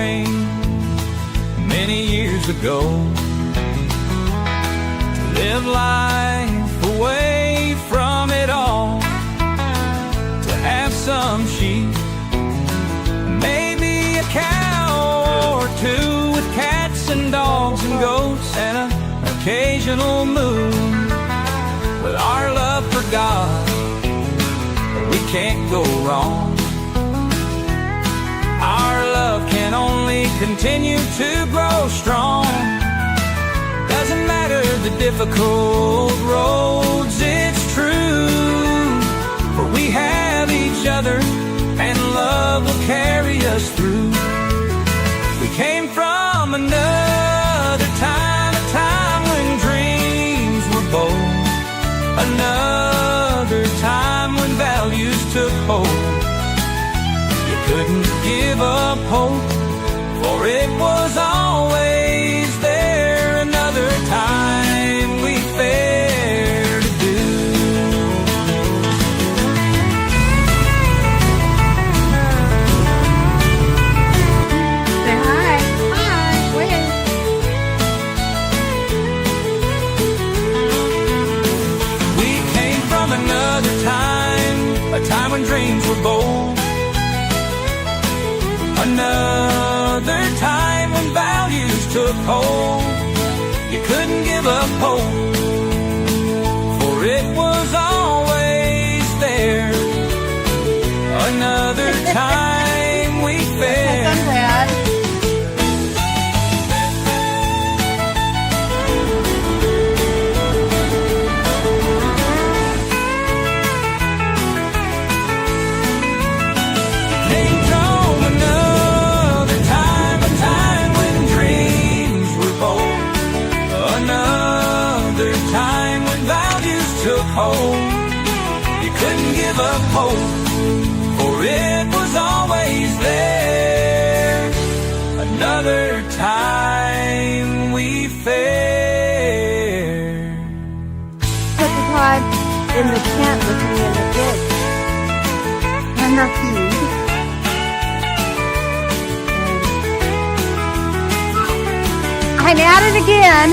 dream many years ago to live life away from it all, to have some sheep, maybe a cow or two, with cats and dogs and goats and an occasional moon. With our love for God, we can't go wrong. Our love can only continue to grow strong. Doesn't matter the difficult roads, it's true, for we have each other and love will carry us through. We came from another time, a time when dreams were bold, another time when values took hold. You couldn't give up hope, for it was always there. Another time we fair to do. Say hi. Hi. Wave. We came from another time, a time when dreams were bold, another time when values took hold. You couldn't give up hope, for it was always there. Another time we fared. I'm glad. Came from another time, a time when dreams were bold, another time when values took hold. You couldn't give up hope, for it was always there. Another time we fared. Put the pod in the tent with me in the kids. And the feed. I'm at it again.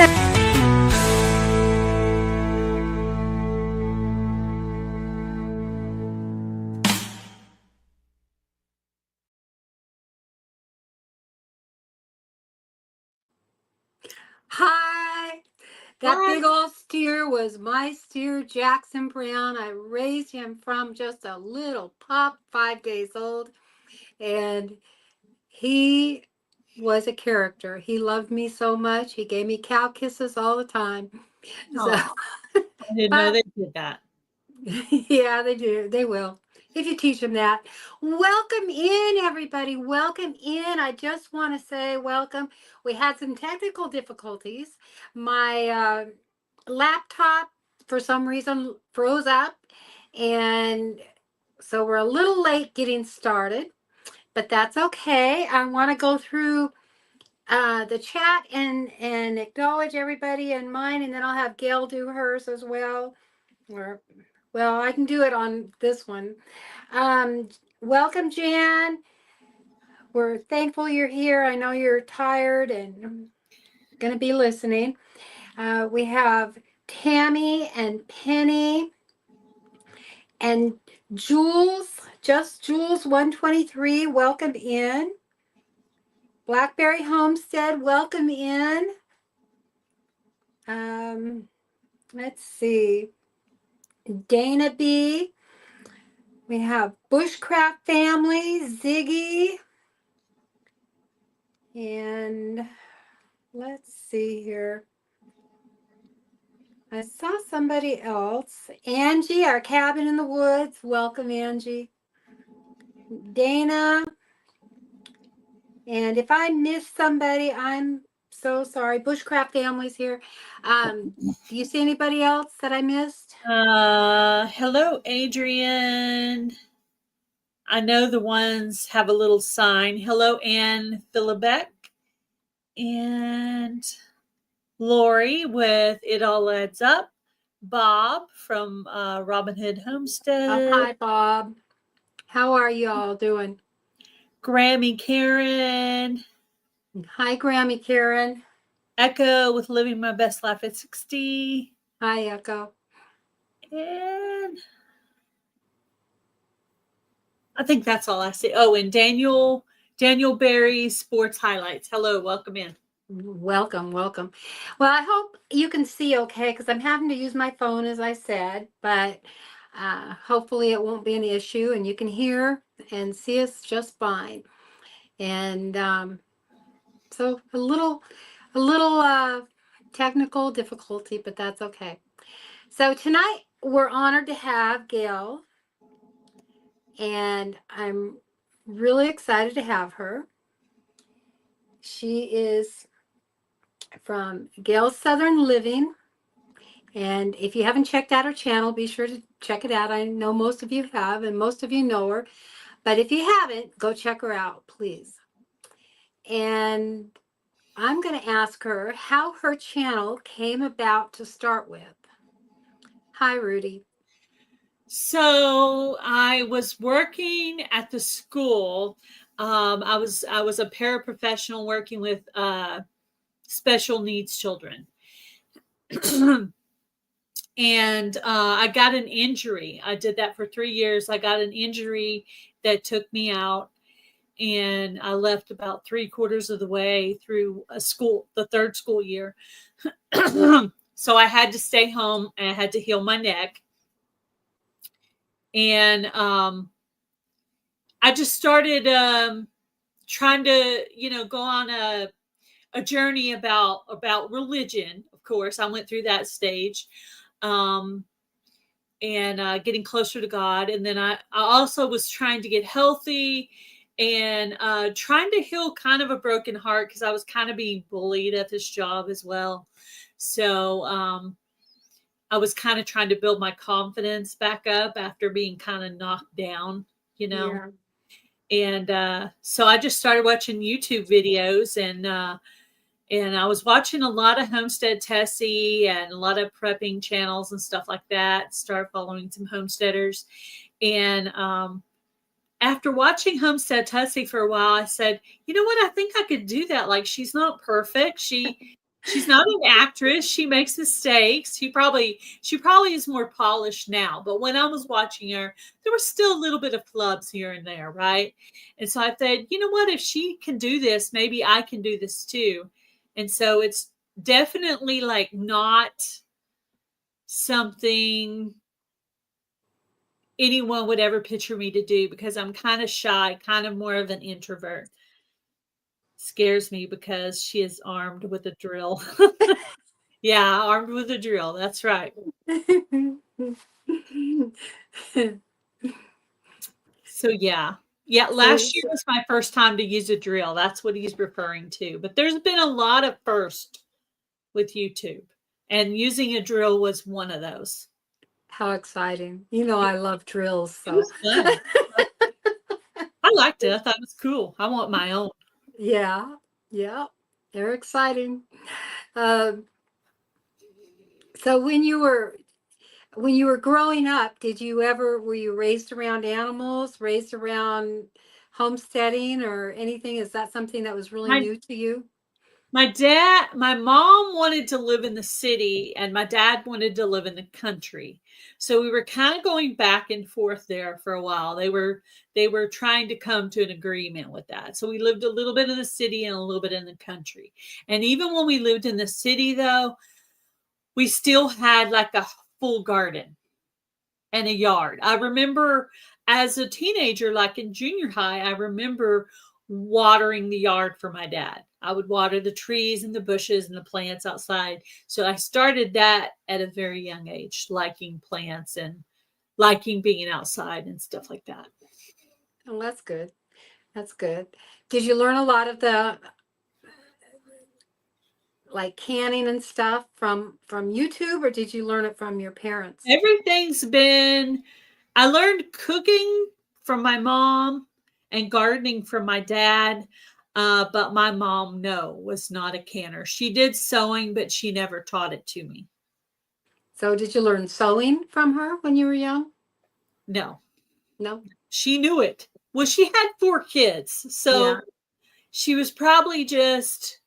Hi. That Hi. big old steer was my steer, Jackson Brown. I raised him from just a little pup, 5 days old. And he was a character. He loved me so much. He gave me cow kisses all the time. So, Aw, I didn't know they did that. yeah, they do. They will. If you teach them that. Welcome in, everybody. Welcome in. I just want to say welcome. We had some technical difficulties. My laptop, for some reason, froze up. And so we're a little late getting started. But that's okay. I want to go through the chat and acknowledge everybody in mine. And then I'll have Gail do hers as well. Or, well, I can do it on this one. Welcome, Jan. We're thankful you're here. I know you're tired and going to be listening. We have Tammy and Penny and Jules, just Jules 123. Welcome in. Blackberry Homestead, welcome in. Let's see. Dana B. We have Bushcraft Family, Ziggy. And let's see here. I saw somebody else. Angie, our cabin in the woods. Welcome, Angie. Dana. And if I missed somebody, I'm so sorry. Bushcraft Family's here. Do you see anybody else that I missed? Hello, Adrian. I know the ones have a little sign. Hello, Ann Philibeck. And Lori with It All Adds Up. Bob from Robin Hood Homestead. Oh, hi, Bob. How are you all doing? Grammy Karen. Hi, Grammy Karen. Echo with Living My Best Life at 60. Hi, Echo. And I think that's all I see. Oh, and Daniel Berry Sports Highlights. Hello, welcome in. Welcome. Well, I hope you can see okay because I'm having to use my phone, as I said, but hopefully it won't be an issue and you can hear and see us just fine. And so a little technical difficulty, but that's okay. So tonight we're honored to have Gail, and I'm really excited to have her. She is from Gail's Southern Living. And if you haven't checked out her channel, be sure to check it out. I know most of you have, and most of you know her. But if you haven't, go check her out, please. And I'm going to ask her how her channel came about to start with. Hi, Rudy. So I was working at the school. I was a paraprofessional working with special needs children. And I got an injury. I did that for 3 years. I got an injury that took me out, and I left about 3/4 of the way through the third school year. So I had to stay home and I had to heal my neck. And I just started trying to, go on a journey about religion. Of course, I went through that stage. And getting closer to God. And then I also was trying to get healthy and trying to heal kind of a broken heart because I was kind of being bullied at this job as well. So I was kind of trying to build my confidence back up after being kind of knocked down, Yeah. And so I just started watching YouTube videos, and I was watching a lot of Homestead Tessie and a lot of prepping channels and stuff like that. Started following some homesteaders. And after watching Homestead Tessie for a while, I said, you know what? I think I could do that. Like, she's not perfect. She's not an actress. She makes mistakes. She probably is more polished now. But when I was watching her, there was still a little bit of flubs here and there, right? And so I said, you know what? If she can do this, maybe I can do this too. And so it's definitely like not something anyone would ever picture me to do because I'm kind of shy, kind of more of an introvert. Scares me because she is armed with a drill. Yeah, armed with a drill. That's right. So yeah. Yeah, last year was my first time to use a drill. That's what he's referring to. But there's been a lot of first with YouTube, and using a drill was one of those. How exciting. I love drills. So I liked it. I thought it was cool. I want my own. Yeah, they're exciting. So when you were growing up, were you raised around animals, raised around homesteading or anything? Is that something that was really new to you? My mom wanted to live in the city and my dad wanted to live in the country. So we were kind of going back and forth there for a while. They were trying to come to an agreement with that. So we lived a little bit in the city and a little bit in the country. And even when we lived in the city though, we still had like a full garden and a yard. I remember as a teenager, like in junior high, I remember watering the yard for my dad. I would water the trees and the bushes and the plants outside. So I started that at a very young age, liking plants and liking being outside and stuff like that. Oh, that's good. That's good. Did you learn a lot of the like canning and stuff from YouTube, or did you learn it from your parents? I learned cooking from my mom and gardening from my dad. But my mom, was not a canner. She did sewing, but she never taught it to me. So did you learn sewing from her when you were young? No. No. She knew it. Well, she had 4 kids. So, she was probably just,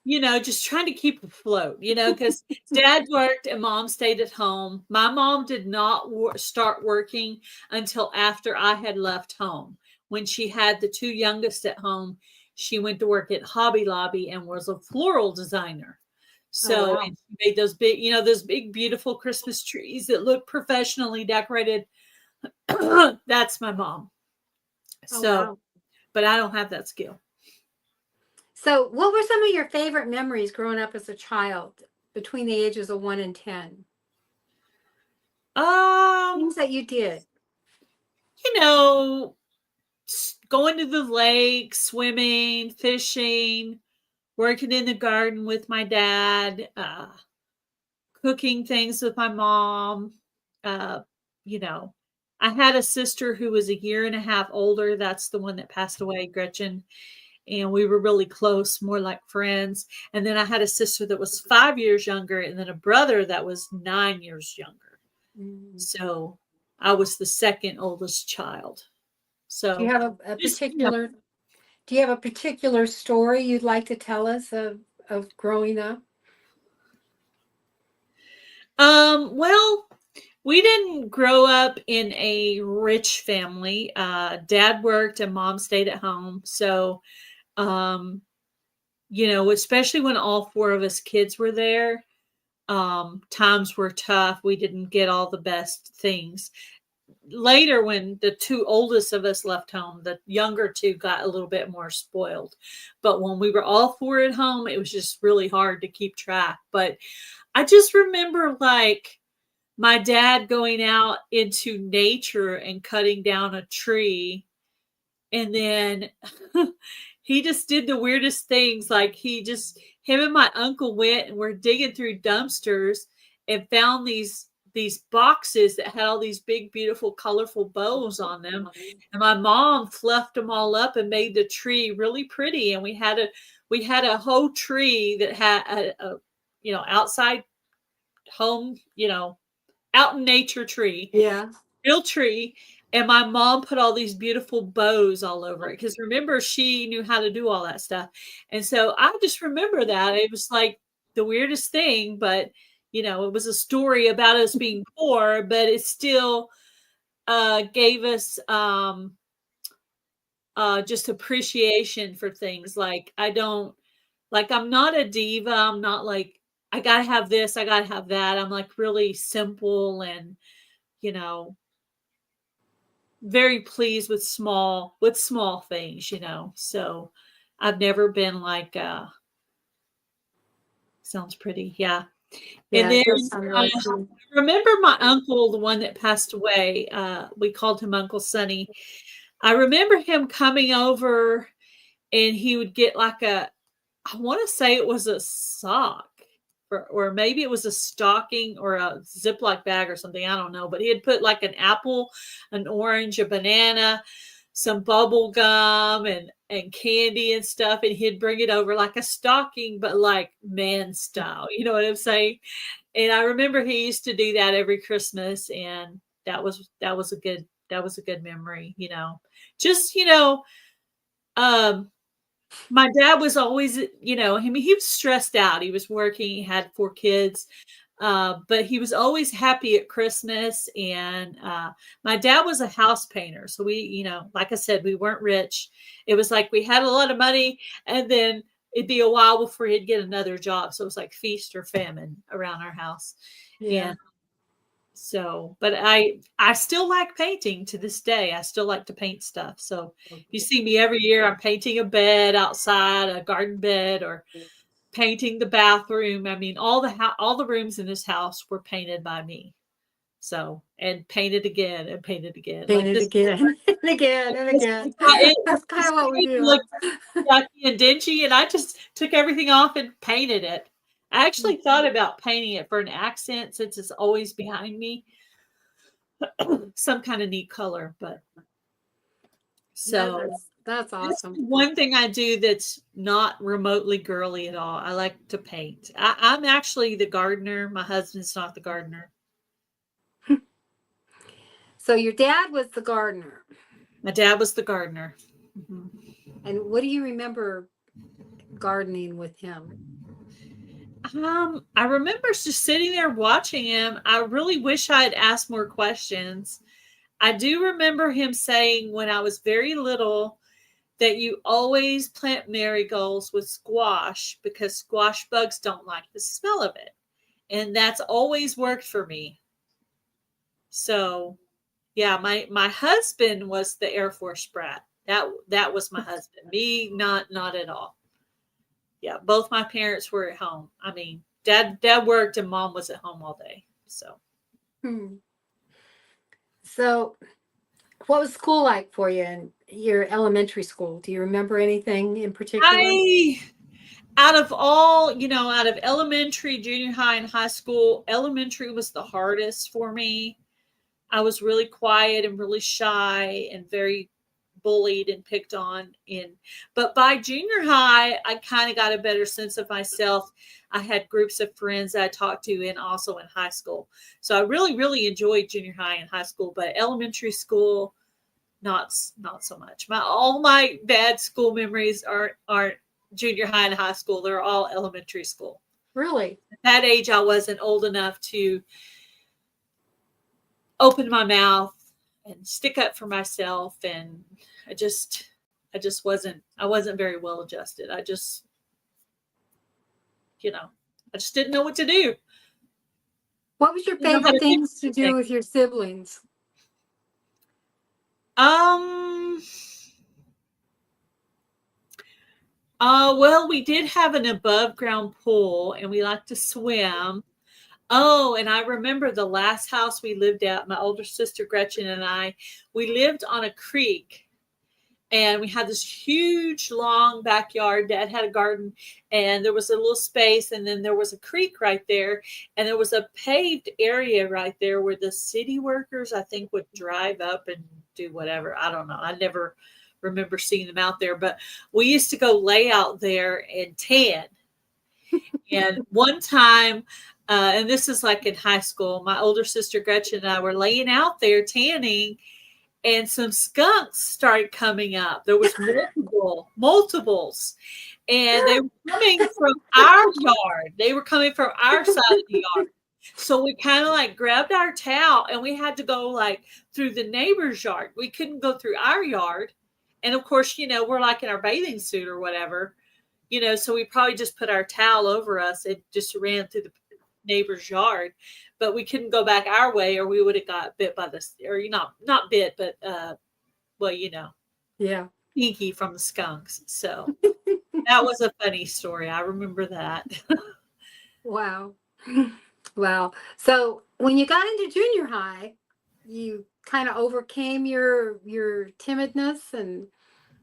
just trying to keep afloat, because dad worked and mom stayed at home. My mom did not start working until after I had left home. When she had the two youngest at home, she went to work at Hobby Lobby and was a floral designer. So, wow. and she made those big, beautiful Christmas trees that look professionally decorated. That's my mom. Oh, So, wow. but I don't have that skill. So, what were some of your favorite memories growing up as a child between the ages of 1 and 10? Things that you did. Going to the lake, swimming, fishing, working in the garden with my dad, cooking things with my mom. You know, I had a sister who was a year and a half older. That's the one that passed away, Gretchen. And we were really close, more like friends. And then I had a sister that was 5 years younger, and then a brother that was 9 years younger. So I was the second oldest child. So do you have a particular do you have a particular story you'd like to tell us of growing up? Well, we didn't grow up in a rich family. Dad worked and mom stayed at home. So, especially when all four of us kids were there, times were tough. We didn't get all the best things. Later, when the two oldest of us left home, the younger two got a little bit more spoiled. But when we were all four at home, it was just really hard to keep track. But I just remember my dad going out into nature and cutting down a tree. And then he just did the weirdest things. Him and my uncle went and were digging through dumpsters and found these boxes that had all these big, beautiful, colorful bows on them. And my mom fluffed them all up and made the tree really pretty. And we had a whole tree that had a outside home, out in nature tree. Yeah. Real tree. And my mom put all these beautiful bows all over it. Because remember, she knew how to do all that stuff. And so I just remember that. It was like the weirdest thing, but it was a story about us being poor, but it still gave us just appreciation for things. I'm not a diva. I'm not like, I gotta have this, I gotta have that. I'm like really simple and, very pleased with small things, So I've never been like, sounds pretty. Yeah. And then I remember my uncle, the one that passed away, we called him Uncle Sonny. I remember him coming over and he would get I want to say it was a sock or maybe it was a stocking or a Ziploc bag or something. I don't know. But he had put like an apple, an orange, a banana, some bubble gum and candy and stuff. And he'd bring it over like a stocking, but like man style. You know what I'm saying? And I remember he used to do that every Christmas. And that was a good memory, just, my dad was always, he was stressed out. He was working, he had 4 kids, but he was always happy at Christmas. And my dad was a house painter. So we, like I said, we weren't rich. It was like we had a lot of money and then it'd be a while before he'd get another job. So it was like feast or famine around our house. Yeah. And so, but I still like painting to this day. I still like to paint stuff. So you see me every year, I'm painting a bed outside, a garden bed, or painting the bathroom. I mean, all the rooms in this house were painted by me. So, and painted again and painted again. Painted again and again and again. That's kind of what we do. Looked yucky and dingy, and I just took everything off and painted it. I actually thought about painting it for an accent since it's always behind me. Some kind of neat color, but so that's awesome. One thing I do that's not remotely girly at all. I like to paint. I'm actually the gardener. My husband's not the gardener. So your dad was the gardener. My dad was the gardener. Mm-hmm. And what do you remember gardening with him? I remember just sitting there watching him. I really wish I had asked more questions. I do remember him saying when I was very little that you always plant marigolds with squash because squash bugs don't like the smell of it. And that's always worked for me. So, yeah, my husband was the Air Force brat. That was my husband. Me, not at all. Yeah, both my parents were at home. I mean, dad worked and mom was at home all day. So. So, what was school like for you in your elementary school? Do you remember anything in particular? Out of elementary, junior high, and high school, elementary was the hardest for me. I was really quiet and really shy and very bullied and picked on. But by junior high, I kind of got a better sense of myself. I had groups of friends that I talked to and also in high school. So I really, really enjoyed junior high and high school, but elementary school, not so much. All my bad school memories aren't junior high and high school. They're all elementary school. Really? At that age, I wasn't old enough to open my mouth and stick up for myself. And I just wasn't very well adjusted. I just didn't know what to do. What was your favorite things to do with your siblings? Well, we did have an above ground pool and we liked to swim. Oh, and I remember the last house we lived at, my older sister Gretchen and we lived on a creek and we had this huge long backyard. Dad had a garden and there was a little space and then there was a creek right there and there was a paved area right there where the city workers, I think, would drive up and do whatever. I don't know. I never remember seeing them out there, but we used to go lay out there and tan. And one time, and this is like in high school, my older sister Gretchen and I were laying out there tanning and some skunks started coming up. There was multiples. And they were coming from our yard. They were coming from our side of the yard. So we kind of like grabbed our towel and we had to go like through the neighbor's yard. We couldn't go through our yard. And of course, we're like in our bathing suit or whatever, so we probably just put our towel over us and just ran through the neighbor's yard, but we couldn't go back our way or we would have got bit by or not bit, but yeah, pinky from the skunks. So that was a funny story. I remember that. Wow. So when you got into junior high, you kind of overcame your timidness and.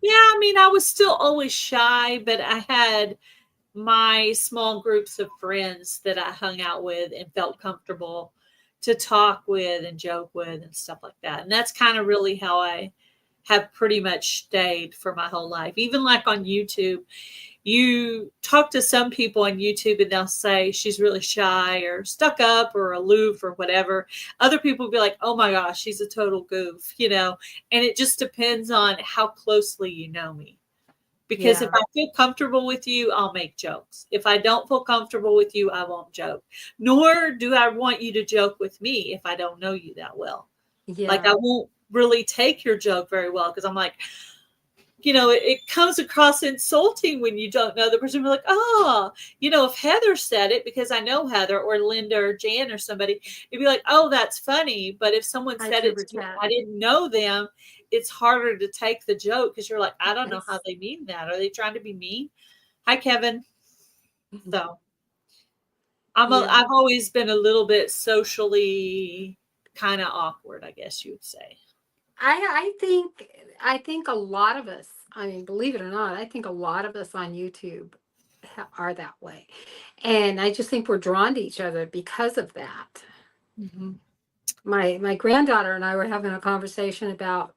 Yeah, I mean, I was still always shy, but I had my small groups of friends that I hung out with and felt comfortable to talk with and joke with and stuff like that. And that's kind of really how I have pretty much stayed for my whole life. Even like on YouTube, you talk to some people on YouTube and they'll say she's really shy or stuck up or aloof or whatever. Other people will be like, oh my gosh, she's a total goof, and it just depends on how closely you know me. Because if I feel comfortable with you, I'll make jokes. If I don't feel comfortable with you, I won't joke. Nor do I want you to joke with me if I don't know you that well. Yeah. Like I won't really take your joke very well because I'm like, it comes across insulting when you don't know the person. You're like, oh, if Heather said it, because I know Heather or Linda or Jan or somebody, it'd be like, oh, that's funny. But if someone said it to me, I didn't know them, it's harder to take the joke because you're like, I don't know how they mean that. Are they trying to be mean? Hi, Kevin. So I've always been a little bit socially kind of awkward, I guess you would say. I think a lot of us, I mean, believe it or not, I think a lot of us on YouTube are that way. And I just think we're drawn to each other because of that. Mm-hmm. My granddaughter and I were having a conversation about,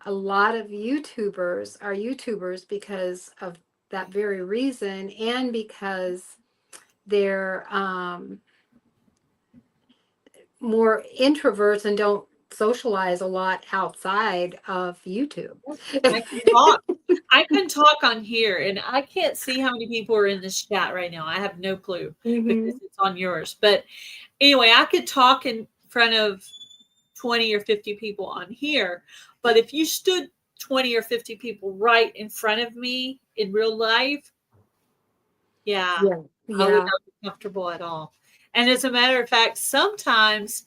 a lot of YouTubers are YouTubers because of that very reason and because they're more introverts and don't socialize a lot outside of YouTube. I can talk on here, and I can't see how many people are in this chat right now. I have no clue because it's on yours. But anyway, I could talk in front of 20 or 50 people on here. But if you stood 20 or 50 people right in front of me in real life, yeah, I would Yeah. not be comfortable at all. And as a matter of fact, sometimes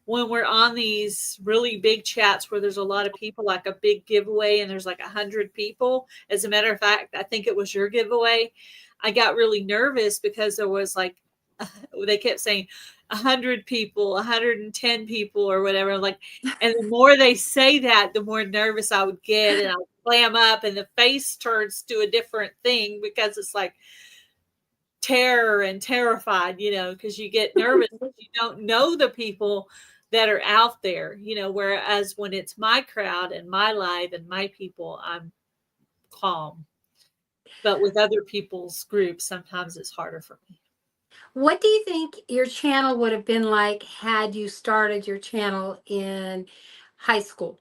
when we're on these really big chats where there's a lot of people, like a big giveaway and there's like 100 people, as a matter of fact, I think it was your giveaway, I got really nervous because there was like, they kept saying 100 people, 110 people or whatever. Like, and the more they say that, the more nervous I would get, and I would clam up and the face turns to a different thing because it's like terror and terrified, because you get nervous. You don't know the people that are out there, whereas when it's my crowd and my live and my people, I'm calm. But with other people's groups, sometimes it's harder for me. What do you think your channel would have been like had you started your channel in high school?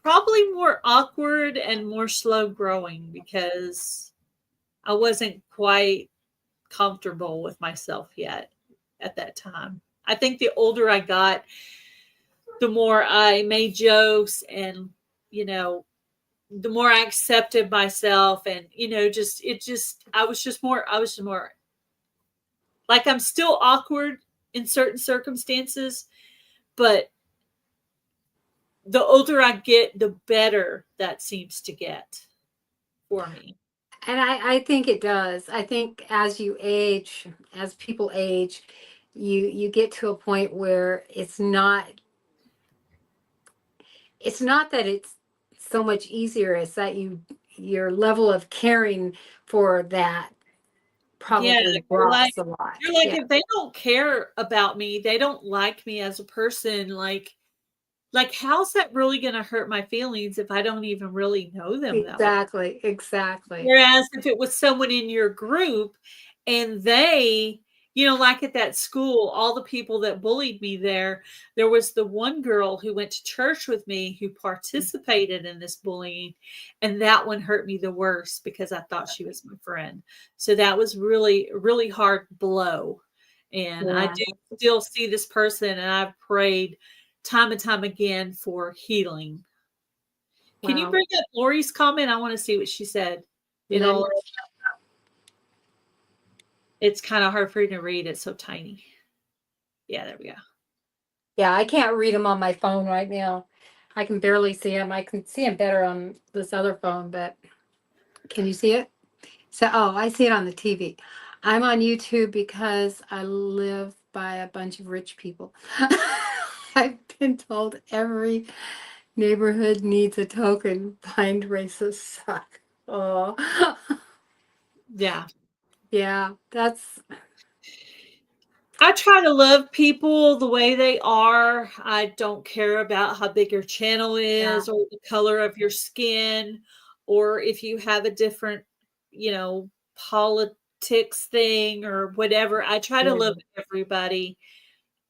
Probably more awkward and more slow growing because I wasn't quite comfortable with myself yet at that time. I think the older I got, the more I made jokes and, the more I accepted myself and, I was just more like, I'm still awkward in certain circumstances, but the older I get, the better that seems to get for me. And I think it does. I think as you age, as people age, you get to a point where it's not that it's so much easier, it's that your level of caring for that Yeah, probably you're like drops a lot. you're like, Yeah, if they don't care about me, they don't like me as a person, like how's that really gonna hurt my feelings if I don't even really know them that well? exactly. Whereas if it was someone in your group and they, like at that school, all the people that bullied me there was the one girl who went to church with me who participated in this bullying. And that one hurt me the worst because I thought she was my friend. So that was really, really hard blow. And I Yeah. do still see this person, and I've prayed time and time again for healing. Can you Wow. bring up Lori's comment? I want to see what she said. In Let me- all, it's kind of hard for you to read. It's so tiny. Yeah, there we go. Yeah, I can't read them on my phone right now. I can barely see them. I can see them better on this other phone, but can you see it? Oh, I see it on the TV. I'm on YouTube because I live by a bunch of rich people. I've been told every neighborhood needs a token. Blind racists suck. Oh, Yeah. yeah, that's I try to love people the way they are. I don't care about how big your channel yeah, is or the color of your skin or if you have a different, politics thing or whatever. I try to love everybody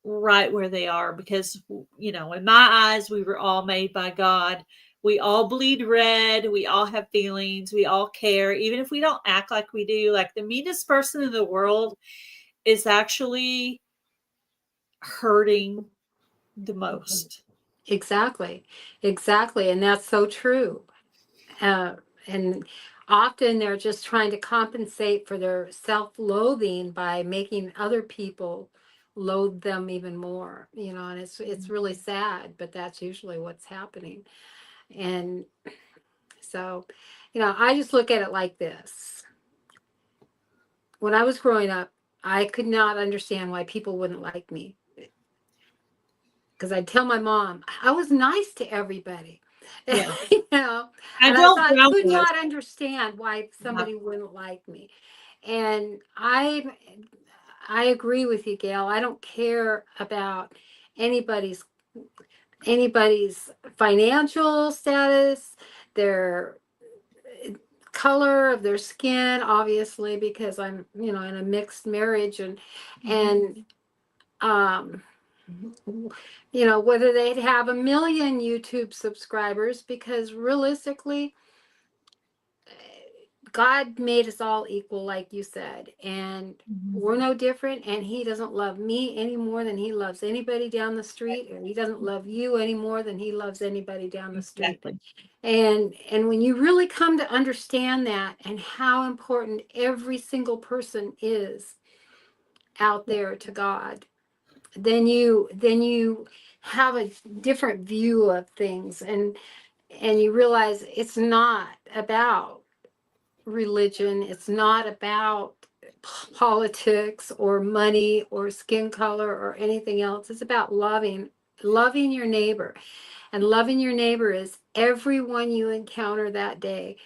right where they are because, in my eyes, we were all made by God. We all bleed red. We all have feelings. We all care, even if we don't act like we do. Like the meanest person in the world is actually hurting the most. exactly, exactly, and that's so true. Uh, and often they're just trying to compensate for their self-loathing by making other people loathe them even more, and it's really sad, but that's usually what's happening. And so, I just look at it like this. When I was growing up, I could not understand why people wouldn't like me. Because I'd tell my mom I was nice to everybody. Yeah. I And I don't thought I doubt could it. not understand why Yeah. somebody wouldn't like me. And I agree with you, Gail. I don't care about anybody's anybody's financial status, their color of their skin, obviously, because I'm, in a mixed marriage, and Mhm. um You know, whether they'd have 1 million YouTube subscribers, because realistically, God made us all equal, like you said, and we're no different. And He doesn't love me any more than He loves anybody down the street, and He doesn't love you any more than He loves anybody down the street. Exactly. And when you really come to understand that and how important every single person is out there to God, then you have a different view of things, and you realize it's not about religion, it's not about politics or money or skin color or anything else. It's about loving your neighbor. And loving your neighbor is everyone you encounter that day,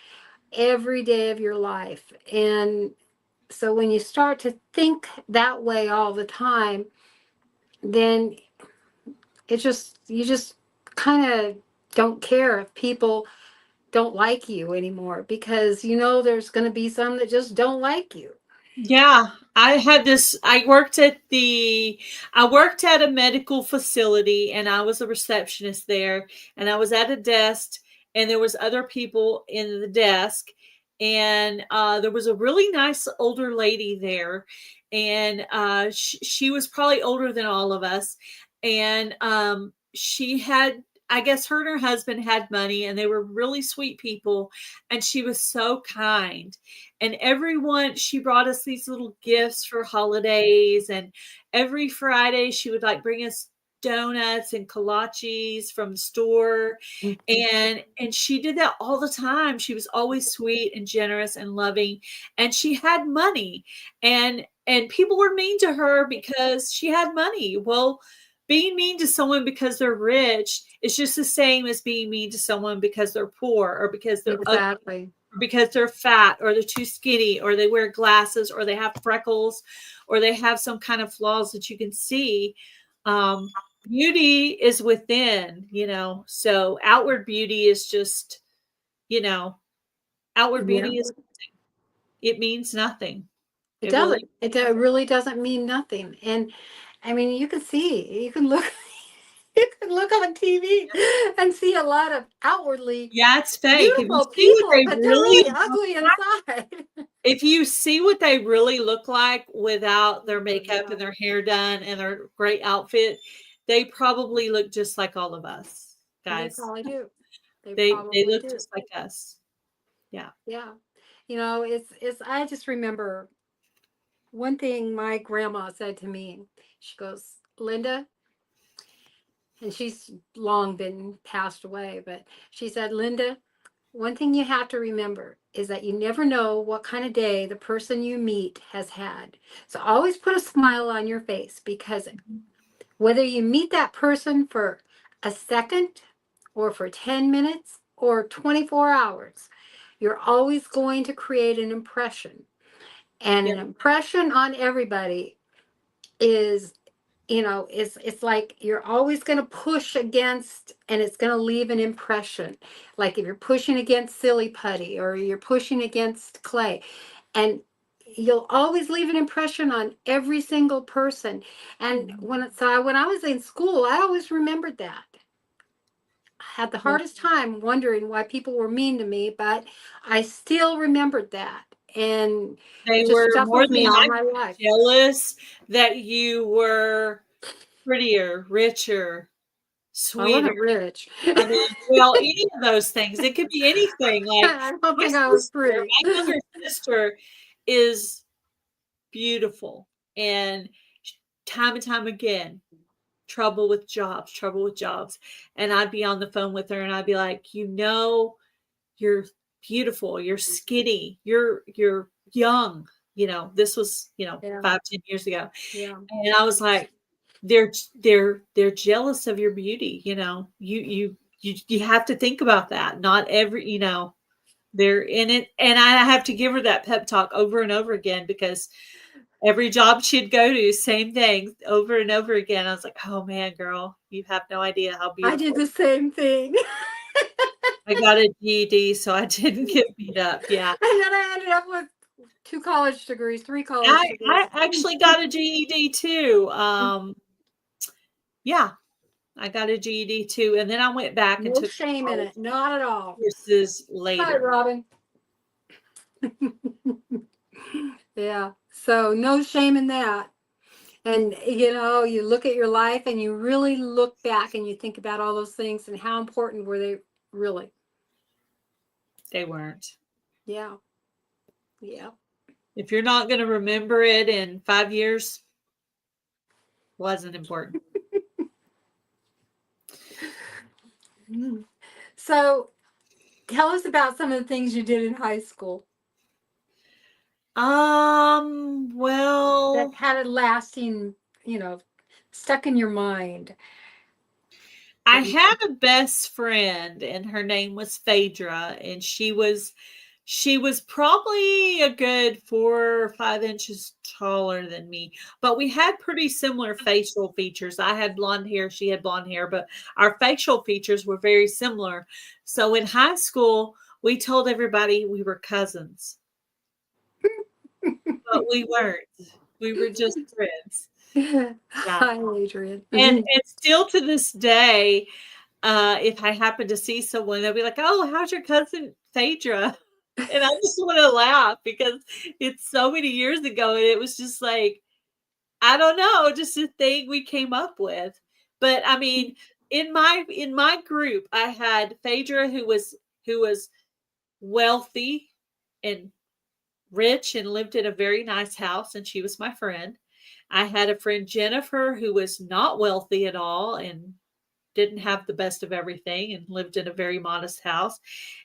every day of your life. And so when you start to think that way all the time, then you just kind of don't care if people don't like you anymore, because you know there's going to be some that just don't like you. Yeah, I worked at a medical facility, and I was a receptionist there, and I was at a desk, and there was other people in the desk, and there was a really nice older lady there, and she was probably older than all of us, and she had, I guess her and her husband had money, and they were really sweet people, and she was so kind. And she brought us these little gifts for holidays, and every Friday she would like bring us donuts and kolaches from the store, and she did that all the time. She was always sweet and generous and loving, and she had money, and people were mean to her because she had money. Well, being mean to someone because they're rich is just the same as being mean to someone because they're poor, or because they're Exactly. or because they're fat, or they're too skinny, or they wear glasses, or they have freckles, or they have some kind of flaws that you can see. Beauty is within, so outward beauty is just, outward Yeah. beauty it means nothing. It It really, doesn't. It really doesn't mean nothing. And I mean, you can look, you can look on TV and see a lot of outwardly yeah, it's fake. If you beautiful see what people, they but they're really really ugly inside. If you see what they really look like without their makeup Yeah, and their hair done and their great outfit, they probably look just like all of us, they guys. probably do. They They probably look do. just like us. Yeah. Yeah. You know, it's I just remember one thing my grandma said to me. She goes, Linda, and she's long been passed away, but she said, Linda, one thing you have to remember is that you never know what kind of day the person you meet has had. So always put a smile on your face, because whether you meet that person for a second or for 10 minutes or 24 hours, you're always going to create an impression. And Yeah. an impression on everybody is, it's like you're always going to push against, and it's going to leave an impression. Like if you're pushing against silly putty or you're pushing against clay, and you'll always leave an impression on every single person. And when I was in school, I always remembered that. I had the Yeah. hardest time wondering why people were mean to me, but I still remembered that, and They it just were stuck more with than me all my likely life. jealous that you were prettier, richer, I sweeter. wasn't rich. I mean, well, any of those things. It could be anything. Like I don't think I was pretty. my younger sister is beautiful, and time and time again, trouble with jobs. And I'd be on the phone with her, and I'd be like, you're beautiful, you're skinny, you're young. This was, Yeah, 5-10 years ago. yeah. And I was like, they're jealous of your beauty. You have to think about that. Not every, they're in it. And I have to give her that pep talk over and over again, because every job she'd go to, same thing over and over again. I was like, oh man, girl, you have no idea how I did beautiful. the same thing. I got a GED, so I didn't get beat up. Yeah. And then I ended up with 2 college degrees, 3 college I degrees. actually got a GED too. Yeah, I got a GED too. And then I went back and No took shame in it. Not at all. courses Hi, later. Robin. Yeah. So no shame in that. And, you look at your life and you really look back and you think about all those things and how important were they really? They weren't. Yeah. Yeah. If you're not going to remember it in 5 years, wasn't important. So tell us about some of the things you did in high school Well, that had a lasting, stuck in your mind. I had a best friend and her name was Phaedra, and she was probably a good 4 or 5 inches taller than me, but we had pretty similar facial features. I had blonde hair, she had blonde hair, but our facial features were very similar. So in high school, we told everybody we were cousins, but we weren't. We were just friends. Yeah. Hi, Adrian. And still to this day, if I happen to see someone, they'll be like, "Oh, how's your cousin Phaedra?" And I just want to laugh because it's so many years ago, and it was just like, I don't know, just a thing we came up with. But I mean, in my group, I had Phaedra, who was wealthy and rich and lived in a very nice house, and she was my friend. I had a friend Jennifer who was not wealthy at all and didn't have the best of everything and lived in a very modest house.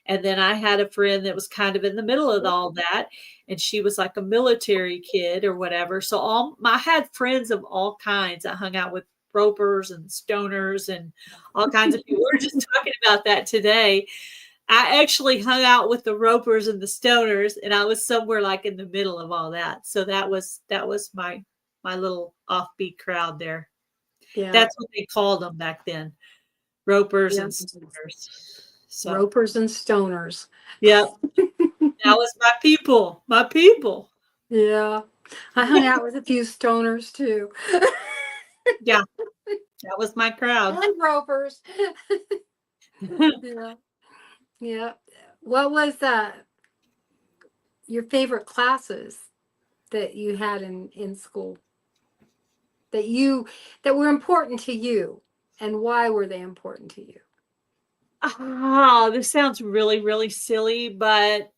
And then I had a friend that was kind of in the middle of all that, and she was like a military kid or whatever. So I had friends of all kinds. I hung out with ropers and stoners and all kinds of people. We were just talking about that today. I actually hung out with the ropers and the stoners, and I was somewhere like in the middle of all that. So that was my little offbeat crowd there. Yeah. That's what they called them back then. Ropers Yeah. and stoners. So Ropers and stoners. yeah. That was my people. My people. Yeah. I hung out with a few stoners too. Yeah. That was my crowd. And ropers. Yeah. Yeah. What was your favorite classes that you had in school that were important to you, and why were they important to you? Oh, this sounds really, really silly, but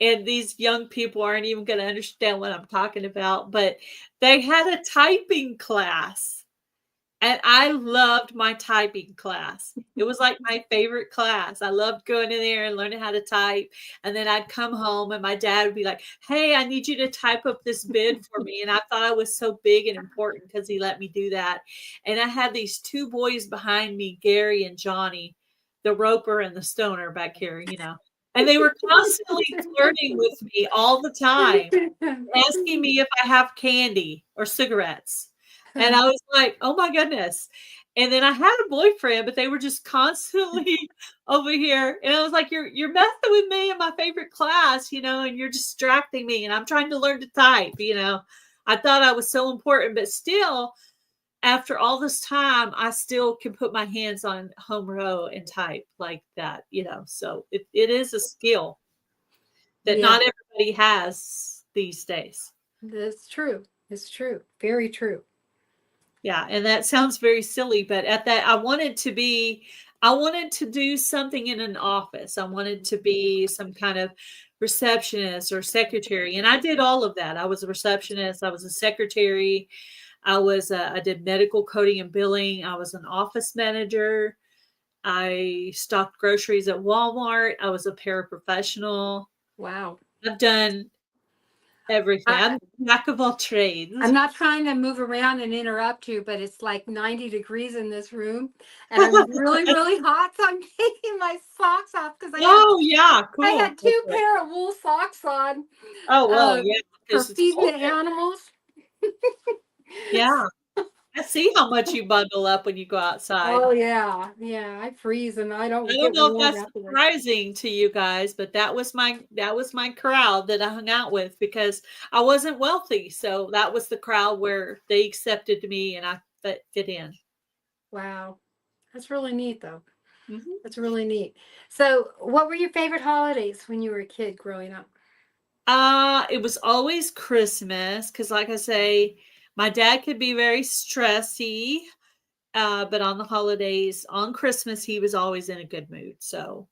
and these young people aren't even going to understand what I'm talking about, but they had a typing class. And I loved my typing class. It was like my favorite class. I loved going in there and learning how to type. And then I'd come home and my dad would be like, "Hey, I need you to type up this bid for me." And I thought I was so big and important because he let me do that. And I had these 2 boys behind me, Gary and Johnny, the roper and the stoner back here, And they were constantly flirting with me all the time, asking me if I have candy or cigarettes. And I was like, "Oh my goodness." And then I had a boyfriend, but they were just constantly over here. And I was like, you're messing with me in my favorite class, and you're distracting me. And I'm trying to learn to type. I thought I was so important, but still, after all this time, I still can put my hands on home row and type like that, So it is a skill that not everybody has these days. That's true. It's true. Very true. Yeah, and that sounds very silly, but at that I wanted to do something in an office. I wanted to be some kind of receptionist or secretary, and I did all of that. I was a receptionist, I was a secretary, I did medical coding and billing, I was an office manager, I stocked groceries at Walmart, I was a paraprofessional. Wow. I've done everything. I'm a jack of all trades. I'm not trying to move around and interrupt you, but it's like 90 degrees in this room, and I'm really, really hot. So I'm taking my socks off because yeah, cool. I had 2 pair of wool socks on. Oh well, yeah, for feeding the animals. Yeah, I see how much you bundle up when you go outside. Oh yeah, I freeze and I don't know if that's surprising to you guys, but that was my crowd that I hung out with because I wasn't wealthy, so that was the crowd where they accepted me and I fit in. Wow. That's really neat, though. Mhm. That's really neat. So, what were your favorite holidays when you were a kid growing up? It was always Christmas because, like I say, my dad could be very stressy, but on the holidays, on Christmas, he was always in a good mood. So,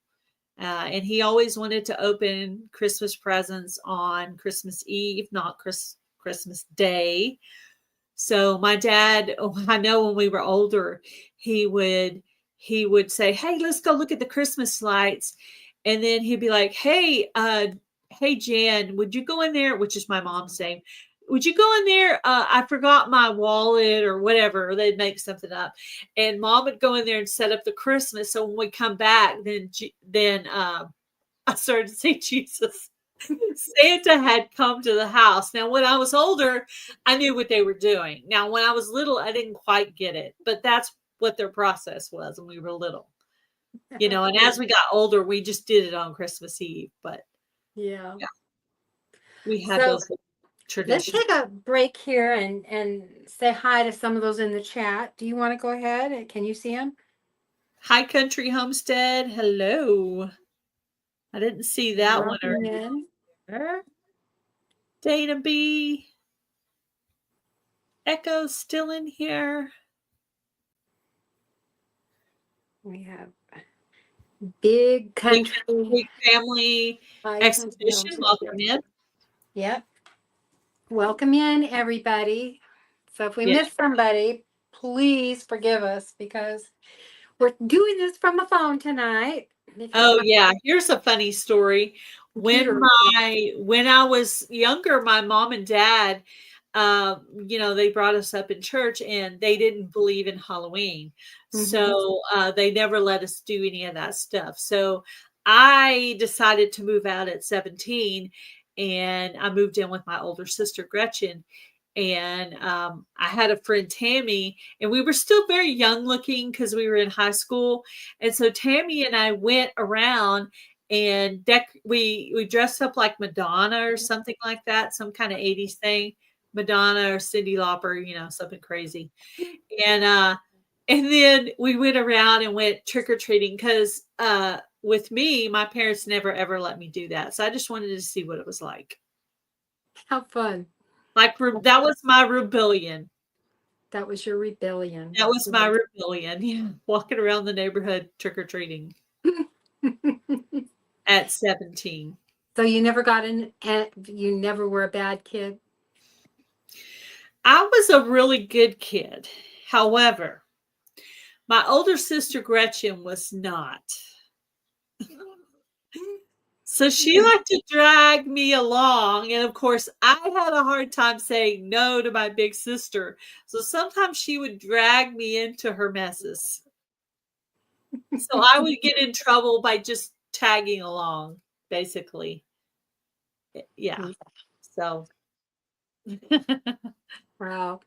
and he always wanted to open Christmas presents on Christmas Eve, not Christmas Day. So my dad, I know when we were older, he would he would say, "Hey, let's go look at the Christmas lights," and then he'd be like, "Hey, hey Jan, would you go in there?" Which is my mom's name. Would you go in there? I forgot my wallet or whatever. Or they'd make something up, and mom would go in there and set up the Christmas. So when we come back, then I started to see Jesus. Santa had come to the house. Now, when I was older, I knew what they were doing. Now, when I was little, I didn't quite get it, but that's what their process was when we were little. And as we got older, we just did it on Christmas Eve, but Yeah. yeah, we had So, those let's traditions. take a break here and say hi to some of those in the chat. Do you want to go ahead? Can you see them? High Country Homestead, hello. I didn't see that one Welcome in. earlier. Dana B. Echo's still in here. We have Big Country Big Family High Country Exhibition. Homestead. Welcome in. Yep. Welcome in, everybody. So if we Yeah. miss somebody, please forgive us because we're doing this from a phone tonight. Because Oh my yeah, here's a funny story. When computer. I was younger, my mom and dad, they brought us up in church, and they didn't believe in Halloween, Mhm. so they never let us do any of that stuff. So I decided to move out at 17, and I moved in with my older sister Gretchen. And I had a friend Tammy, and we were still very young looking because we were in high school. And so Tammy and I went around and we dressed up like Madonna or something like that, some kind of 80s thing, Madonna or Cyndi Lauper, something crazy. And then we went around and went trick-or-treating because with me, my parents never ever let me do that. So I just wanted to see what it was like. How fun. That was my rebellion. That was your rebellion. That was my rebellion. Yeah, walking around the neighborhood trick-or-treating at 17. So you never got in, you never were a bad kid? I was a really good kid. However, my older sister Gretchen was not. So she liked to drag me along. And of course, I had a hard time saying no to my big sister. So sometimes she would drag me into her messes. So I would get in trouble by just tagging along, basically. Yeah. So. Wow.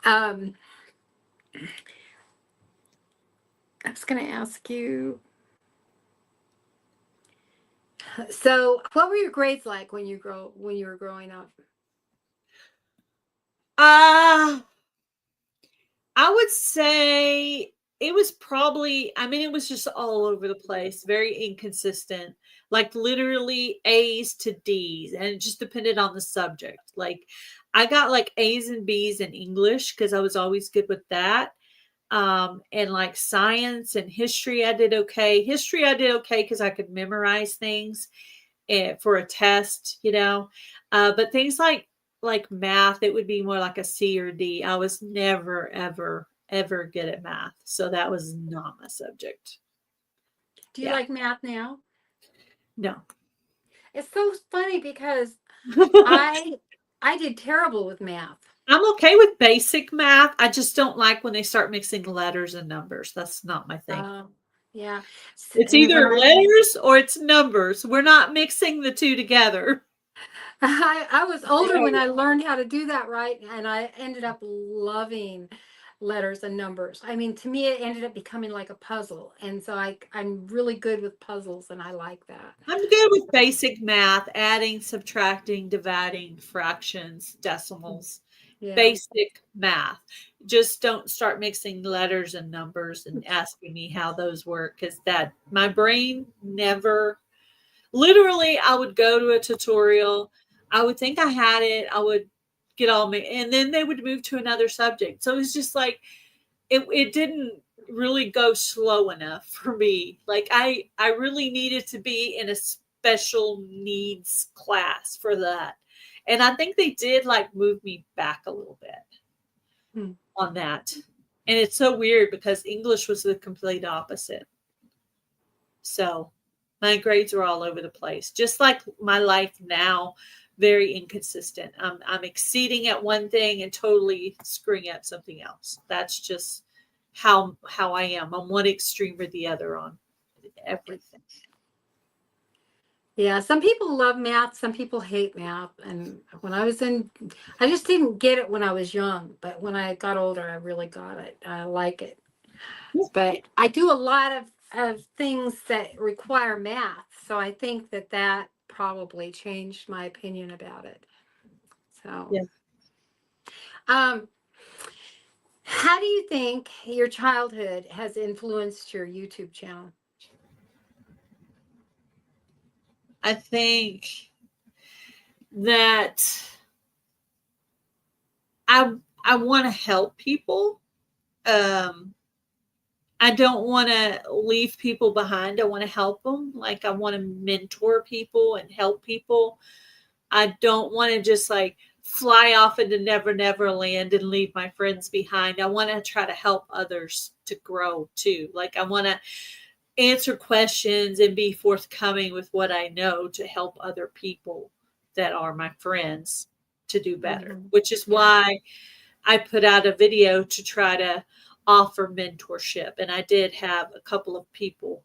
I was going to ask you. So, what were your grades like when you were growing up? I would say it was probably, it was just all over the place, very inconsistent, like literally A's to D's, and it just depended on the subject. Like I got like A's and B's in English because I was always good with that. And like science and history, I did okay. History, I did okay because I could memorize things for a test. But things like math, it would be more like a C or D. I was never, ever, ever good at math. So that was not my subject. Do you Yeah. like math now? No. It's so funny because I did terrible with math. I'm okay with basic math. I just don't like when they start mixing letters and numbers. That's not my thing. Yeah. It's And either letters or it's numbers. We're not mixing the two together. I was older when I learned how to do that right, and I ended up loving letters and numbers. I mean, to me, it ended up becoming like a puzzle, and so I'm really good with puzzles, and I like that. I'm good with basic math, adding, subtracting, dividing, fractions, decimals. Yeah. basic math. Just don't start mixing letters and numbers and asking me how those work, because that my brain never. Literally, I would go to a tutorial. I would think I had it. I would get all and then they would move to another subject. So it's just like it didn't really go slow enough for me. Like I really needed to be in a special needs class for that. And I think they did like move me back a little bit on that. And it's so weird because English was the complete opposite. So my grades were all over the place, just like my life now, very inconsistent. I'm exceeding at one thing and totally screwing up something else. That's just how I am. I'm one extreme or the other on everything. Yeah, some people love math, some people hate math. And when I just didn't get it when I was young, but when I got older, I really got it. I like it. But I do a lot of things that require math. So I think that probably changed my opinion about it. So, Yeah. How do you think your childhood has influenced your YouTube channel? I think that I want to help people. I don't want to leave people behind. I want to help them. Like I want to mentor people and help people. I don't want to just like fly off into never land and leave my friends behind. I want to try to help others to grow too. Like I want to answer questions and be forthcoming with what I know to help other people that are my friends to do better, which is why I put out a video to try to offer mentorship. And I did have a couple of people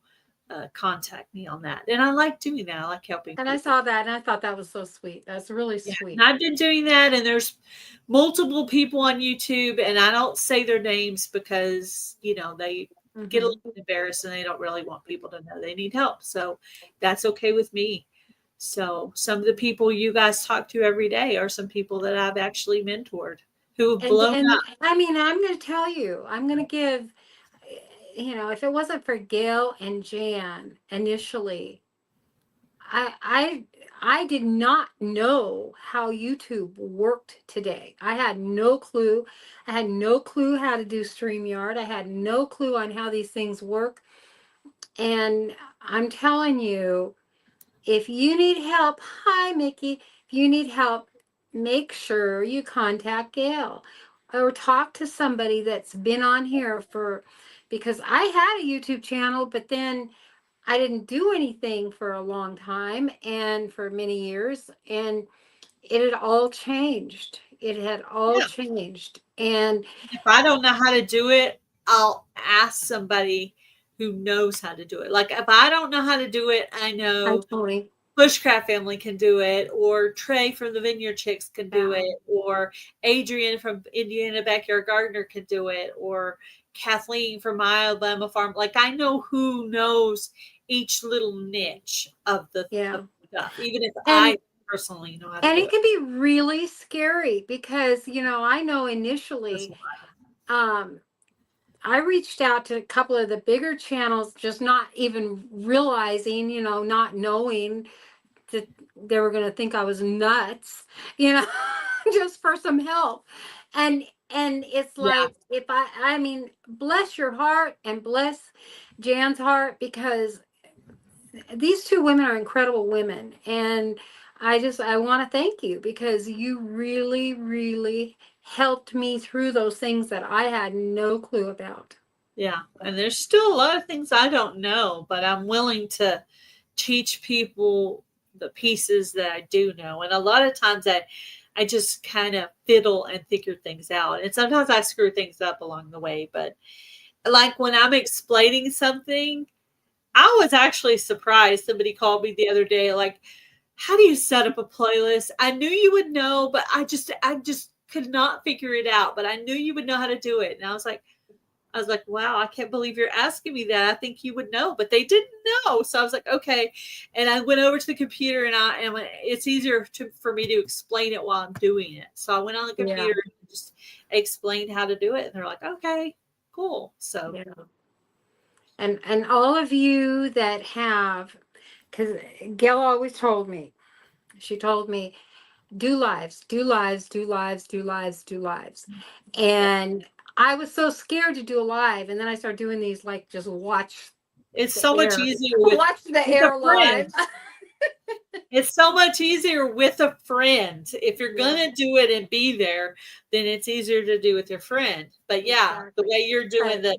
contact me on that. And I like doing that. I like helping And people. I saw that and I thought that was so sweet. That's really sweet. And I've been doing that, and there's multiple people on YouTube, and I don't say their names because, you know, they get a little embarrassed and they don't really want people to know they need help. So that's okay with me. So some of the people you guys talk to every day are some people that I've actually mentored who have blown up. I mean, I'm going to tell you, I'm going to give, you know, if it wasn't for Gail and Jan initially, I did not know how YouTube worked today. I had no clue. I had no clue how to do StreamYard. I had no clue on how these things work. And I'm telling you, if you need help, hi, Mickey. If you need help, make sure you contact Gail or talk to somebody that's been on here because I had a YouTube channel, but then I didn't do anything for a long time and for many years, and it had all changed. It had all changed. And if I don't know how to do it, I'll ask somebody who knows how to do it. Like if I don't know how to do it, I know Bushcraft Family can do it, or Trey from the Vineyard Chicks can do it, or Adrian from Indiana Backyard Gardener can do it, or Kathleen from My Alabama Farm. Like I know who knows each little niche of the stuff, even if I personally know how to do it. And it can be really scary because, you know, I know initially I reached out to a couple of the bigger channels, just not even realizing, you know, not knowing that they were going to think I was nuts, you know, just for some help. And it's like, if I mean, bless your heart and bless Jan's heart, because these two women are incredible women. And I want to thank you because you really, really helped me through those things that I had no clue about. Yeah. And there's still a lot of things I don't know, but I'm willing to teach people the pieces that I do know. And a lot of times I just kind of fiddle and figure things out. And sometimes I screw things up along the way. But like when I'm explaining something, I was actually surprised. Somebody called me the other day, like, how do you set up a playlist? I knew you would know, but I just could not figure it out. But I knew you would know how to do it. And I was like, wow, I can't believe you're asking me that. I think you would know, but they didn't know. So I was like, okay. And I went over to the computer and it's easier for me to explain it while I'm doing it. So I went on the computer and explained how to do it. And they're like, okay, cool. So Yeah. And all of you that have, because Gail always told me, she told me, do lives, do lives, do lives, do lives, do lives. And I was so scared to do a live. And then I started doing these, like, just watch it's the so much air. easier with, Watch the with a air friend. live. It's so much easier with a friend. If you're Yeah. going to do it and be there, then it's easier to do with your friend. But yeah, the Exactly. way you're doing But the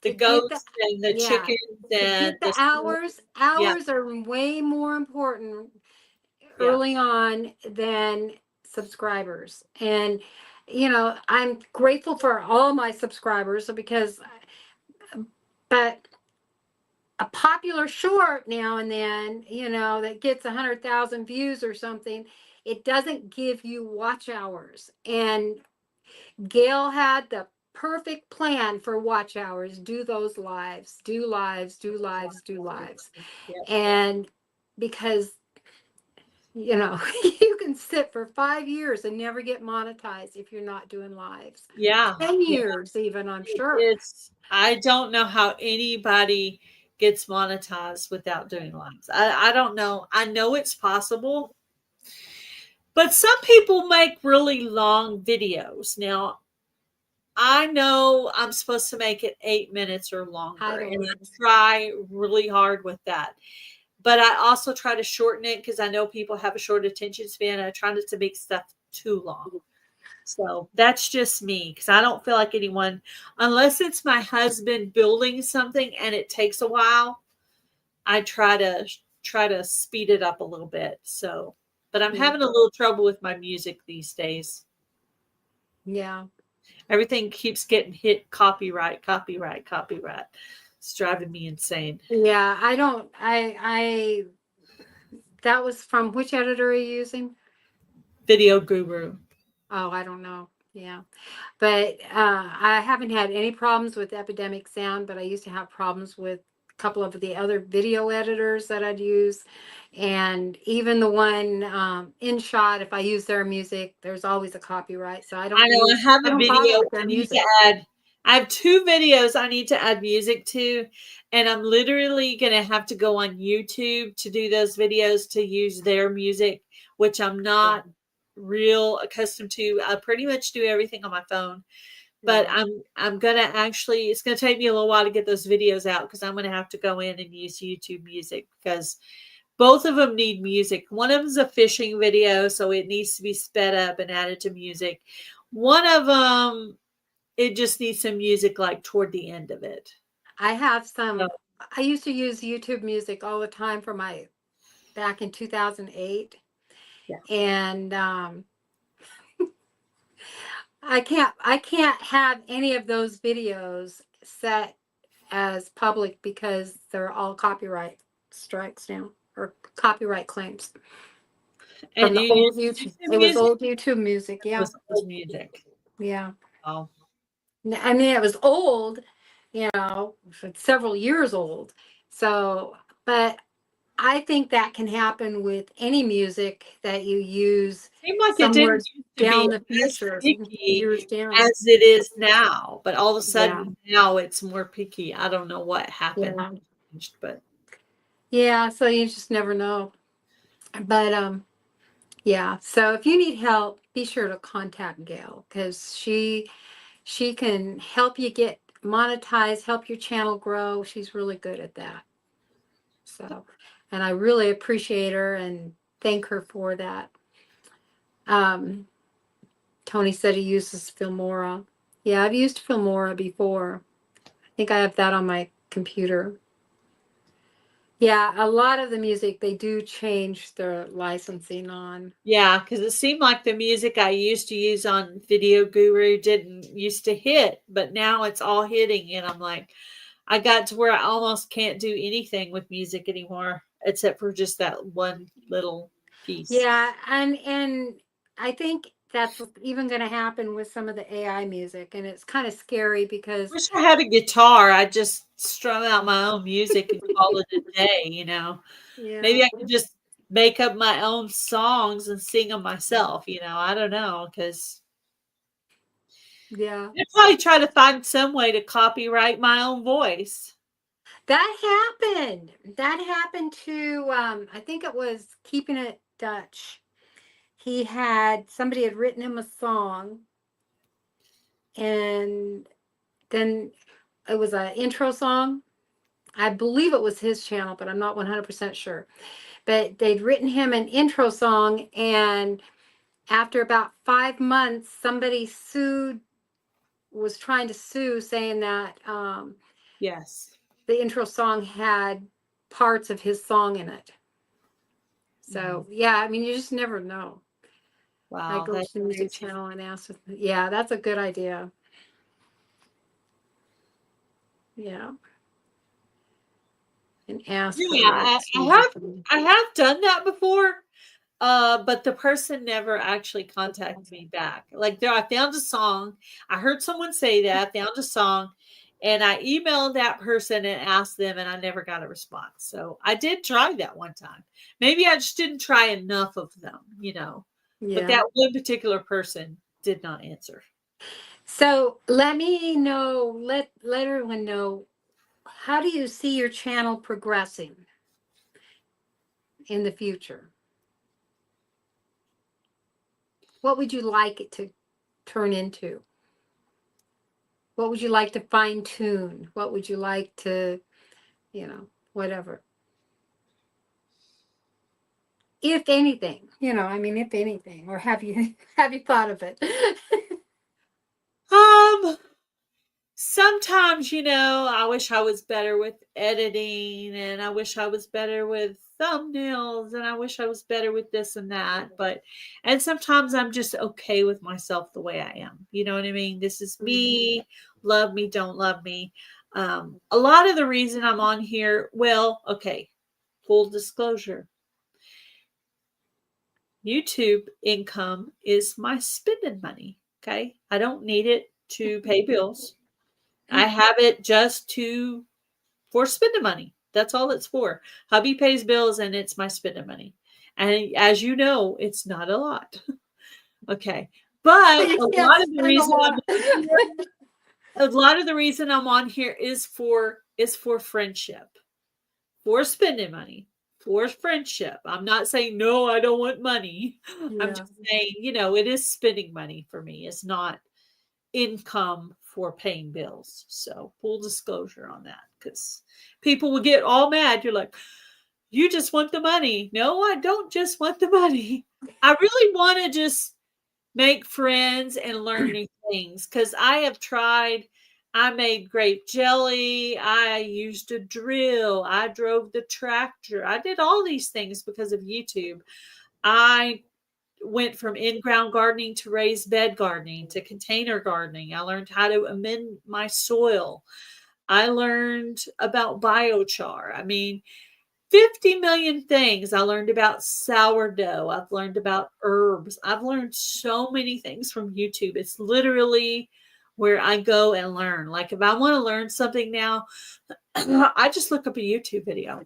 to get the, goats and the yeah, chickens to and get the hours, yeah, hours are way more important yeah, early on than subscribers. And, you know, I'm grateful for all my subscribers because, but a popular short now and then, you know, that gets 100,000 views or something, it doesn't give you watch hours. And Gail had the perfect plan for watch hours. Do those lives, do lives, do lives, do lives. yeah. And because, you know, you can sit for 5 years and never get monetized if you're not doing lives. Yeah. 10 Yeah. years even, I'm sure. It's I don't know how anybody gets monetized without doing lives. I don't know. I know it's possible, but some people make really long videos. Now, I know I'm supposed to make it 8 minutes or I longer, don't and I know. try really hard with that. But I also try to shorten it because I know people have a short attention span. I try not to make stuff too long. So that's just me because I don't feel like anyone, unless it's my husband building something and it takes a while, I try to speed it up a little bit. So, but I'm Yeah. having a little trouble with my music these days. Yeah. Everything keeps getting hit copyright, copyright, copyright. It's driving me insane. Yeah. I don't, that was from which editor are you using? Video Guru. Oh, I don't know. Yeah. But I haven't had any problems with Epidemic Sound, but I used to have problems with a couple of the other video editors that I'd use. And even the one Inshot, if I use their music, there's always a copyright. So I know I have I a don't bother video with I their need to music. add. I have 2 videos I need to add music to, and I'm literally going to have to go on YouTube to do those videos to use their music, which I'm not real accustomed to. I pretty much do everything on my phone, but Yeah. I'm going to actually it's going to take me a little while to get those videos out because I'm going to have to go in and use YouTube music because both of them need music. One of them is a fishing video, so it needs to be sped up and added to music. One of them, it just needs some music like toward the end of it. I have So, I used to use YouTube music all the time for back in 2008. yeah. And I can't have any of those videos set as public because they're all copyright strikes now or copyright claims from And the you old use YouTube. YouTube It was music? old YouTube music. It Yeah. was old music. Yeah. Oh, I mean, it was old, you know, it's several years old. So, but I think that can happen with any music that you use seemed like it somewhere didn't used to down be the as future, picky years down. as it is now, but all of a Yeah. sudden now it's more picky. I don't know what happened, Yeah. but Yeah. So you just never know. But yeah. So if you need help, be sure to contact Gail because she can help you get monetized, help your channel grow. She's really good at that. So, and I really appreciate her and thank her for that. Um, Tony said he uses Filmora. Yeah, I've used Filmora before. I think I have that on my computer. Yeah, a lot of the music they do change their licensing on. yeah, because it seemed like the music I used to use on Video Guru didn't used to hit, but now it's all hitting, and I'm like, I got to where I almost can't do anything with music anymore, except for just that one little piece. Yeah, and I think that's even going to happen with some of the AI music, and it's kind of scary because Wish I had a guitar. I'd just strum out my own music and call it a day, you know. yeah, Maybe I could just make up my own songs and sing them myself, you know. I don't know, because Yeah. I'd probably try to find some way to copyright my own voice. That happened. That happened to I think it was Keeping It Dutch. Somebody had written him a song, and then it was an intro song. I believe it was his channel, but I'm not 100% sure. But they'd written him an intro song, and after about 5 months, somebody was trying to sue, saying that Yes. the intro song had parts of his song in it. So yeah, I mean, you just never know. I Wow. go to the music channel and ask. Yeah, that's a good idea. Yeah. And ask for the Yeah, rights. Music. I have done that before. But the person never actually contacted me back. Like I found a song. I heard someone say that, found a song, and I emailed that person and asked them, and I never got a response. So I did try that one time. Maybe I just didn't try enough of them, Yeah. But that one particular person did not answer. So let me know, let everyone know, how do you see your channel progressing in the future? What would you like it to turn into? What would you like to fine tune? What would you like to, whatever? If anything, I mean, if anything, or have you thought of it? Sometimes, I wish I was better with editing, and I wish I was better with thumbnails, and I wish I was better with this and that. And sometimes I'm just okay with myself the way I am. You know what I mean? This is me. Love me, don't love me. A lot of the reason I'm on here, well, okay, full disclosure. YouTube income is my spending money. Okay. I don't need it to pay bills. I have it just for spending money. That's all it's for. Hubby pays bills, and it's my spending money. And as you know, it's not a lot. Okay. But a lot of the reason I'm on here is for friendship, for spending money, for friendship. I'm not saying, no, I don't want money. Yeah. I'm just saying, it is spending money for me. It's not income for paying bills. So full disclosure on that, because people will get all mad. You're like, you just want the money. No, I don't just want the money. I really want to just make friends and learn new things, because I have tried. I made grape jelly. I used a drill. I drove the tractor. I did all these things because of YouTube. I went from in-ground gardening to raised bed gardening to container gardening. I learned how to amend my soil. I learned about biochar. I mean, 50 million things. I learned about sourdough. I've learned about herbs. I've learned so many things from YouTube. It's literally where I go and learn. Like if I want to learn something now, I just look up a YouTube video.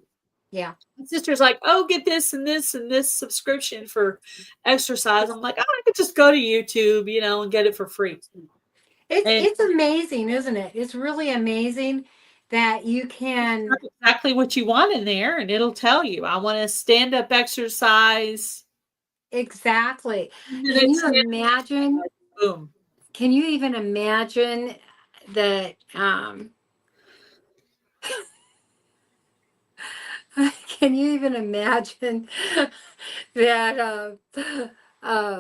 Yeah. My sister's like, oh, get this and this and this subscription for exercise. I'm like, oh, I could just go to YouTube, and get it for free. It's amazing, isn't it? It's really amazing that you can exactly what you want in there, and it'll tell you. I want to stand up exercise. Exactly. Can you imagine? Boom. Can you even imagine that? Can you even imagine that? Yeah.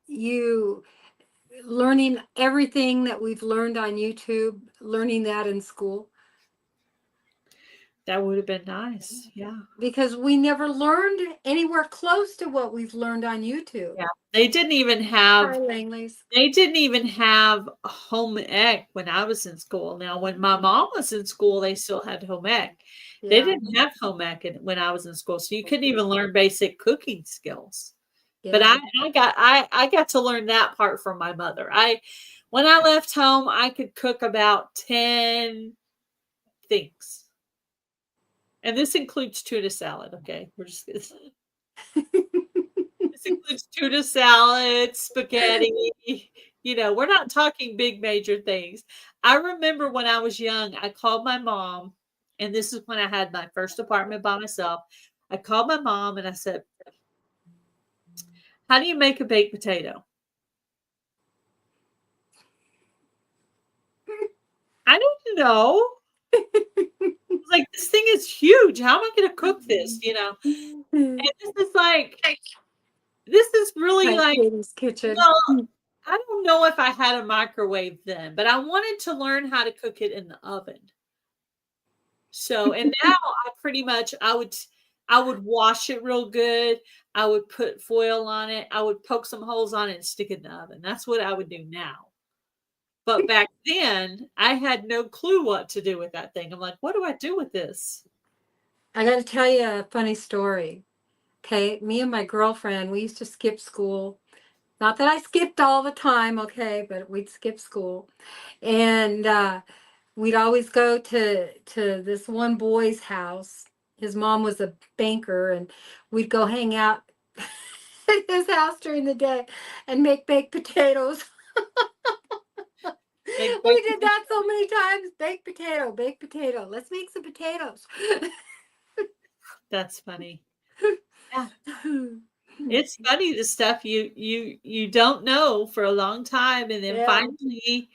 You learning everything that we've learned on YouTube, learning that in school. That would have been nice. Yeah. Because we never learned anywhere close to what we've learned on YouTube. Yeah. They didn't even have home ec when I was in school. Now, when my mom was in school, they still had home ec. Yeah. They didn't have home ec when I was in school, so you couldn't even learn basic cooking skills. Yeah. But I got to learn that part from my mother. When I left home, I could cook about 10 things. And this includes tuna salad, okay? We're just This includes tuna salad, spaghetti. We're not talking big major things. I remember when I was young, I called my mom, and this is when I had my first apartment by myself. I called my mom and I said, "How do you make a baked potato?" I don't know. Like, this thing is huge. How am I going to cook this? And this is really like, Katie's kitchen. well, I don't know if I had a microwave then, but I wanted to learn how to cook it in the oven. So, and now I would wash it real good. I would put foil on it. I would poke some holes on it and stick it in the oven. That's what I would do now. But back then, I had no clue what to do with that thing. I'm like, what do I do with this? I got to tell you a funny story. Okay, me and my girlfriend, we used to skip school. Not that I skipped all the time, okay, but we'd skip school. And we'd always go to this one boy's house. His mom was a banker, and we'd go hang out at his house during the day and make baked potatoes. We did that so many times. Baked potato. Let's make some potatoes. That's funny. Yeah. It's funny, the stuff you don't know for a long time, and then finally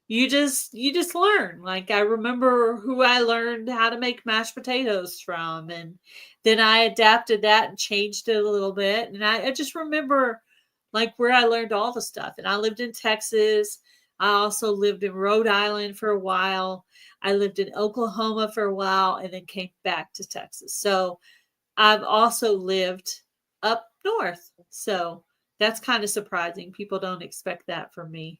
you just learn. Like, I remember who I learned how to make mashed potatoes from, and then I adapted that and changed it a little bit. And I just remember like where I learned all the stuff. And I lived in Texas. I also lived in Rhode Island for a while. I lived in Oklahoma for a while and then came back to Texas. So I've also lived up north. So that's kind of surprising. People don't expect that from me.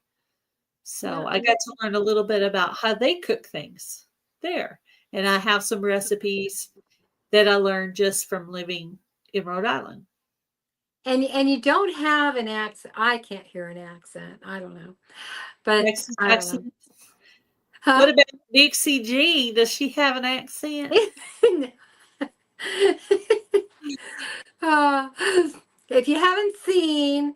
So I got to learn a little bit about how they cook things there. And I have some recipes that I learned just from living in Rhode Island. And you don't have an accent. I can't hear an accent. I don't know. But Texas I don't know. accent. Huh? What about Dixie G? Does she have an accent? If you haven't seen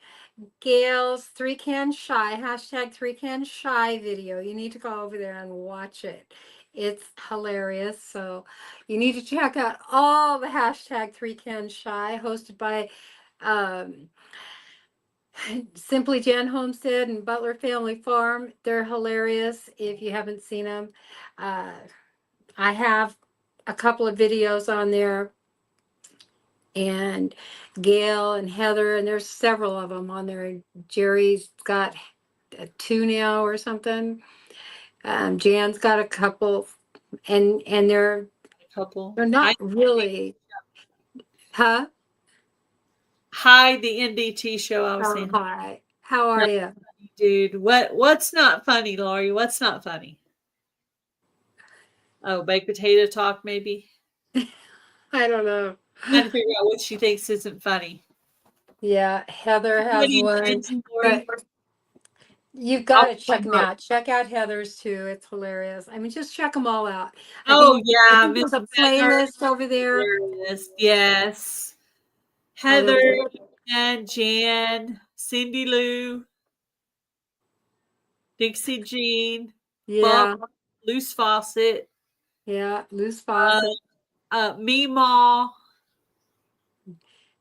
Gail's 3-Can Shy, hashtag 3-Can Shy video, you need to go over there and watch it. It's hilarious. So you need to check out all the hashtag 3-Can Shy hosted by Simply Jen Homestead and Butler Family Farm. They're hilarious if you haven't seen them. I have a couple of videos on there, and Gail and Heather, and there's several of them on there. Jerry's got 2 now or something. Jan's got a couple, and they're not really, huh? Hi, the NDT show. I was saying. Hi. How are you? Dude, what's not funny, Lori? What's not funny? Oh, baked potato talk, maybe? I don't know. Trying to figure out what she thinks isn't funny. Yeah, Heather has one. But you've got to check them out. Check out Heather's too. It's hilarious. I mean, just check them all out. I think there's a playlist over there. Yes. Heather and Jan, Cindy Lou, Dixie Jean, Bob, Loose Faucet. Yeah, Loose Faucet. Meemaw.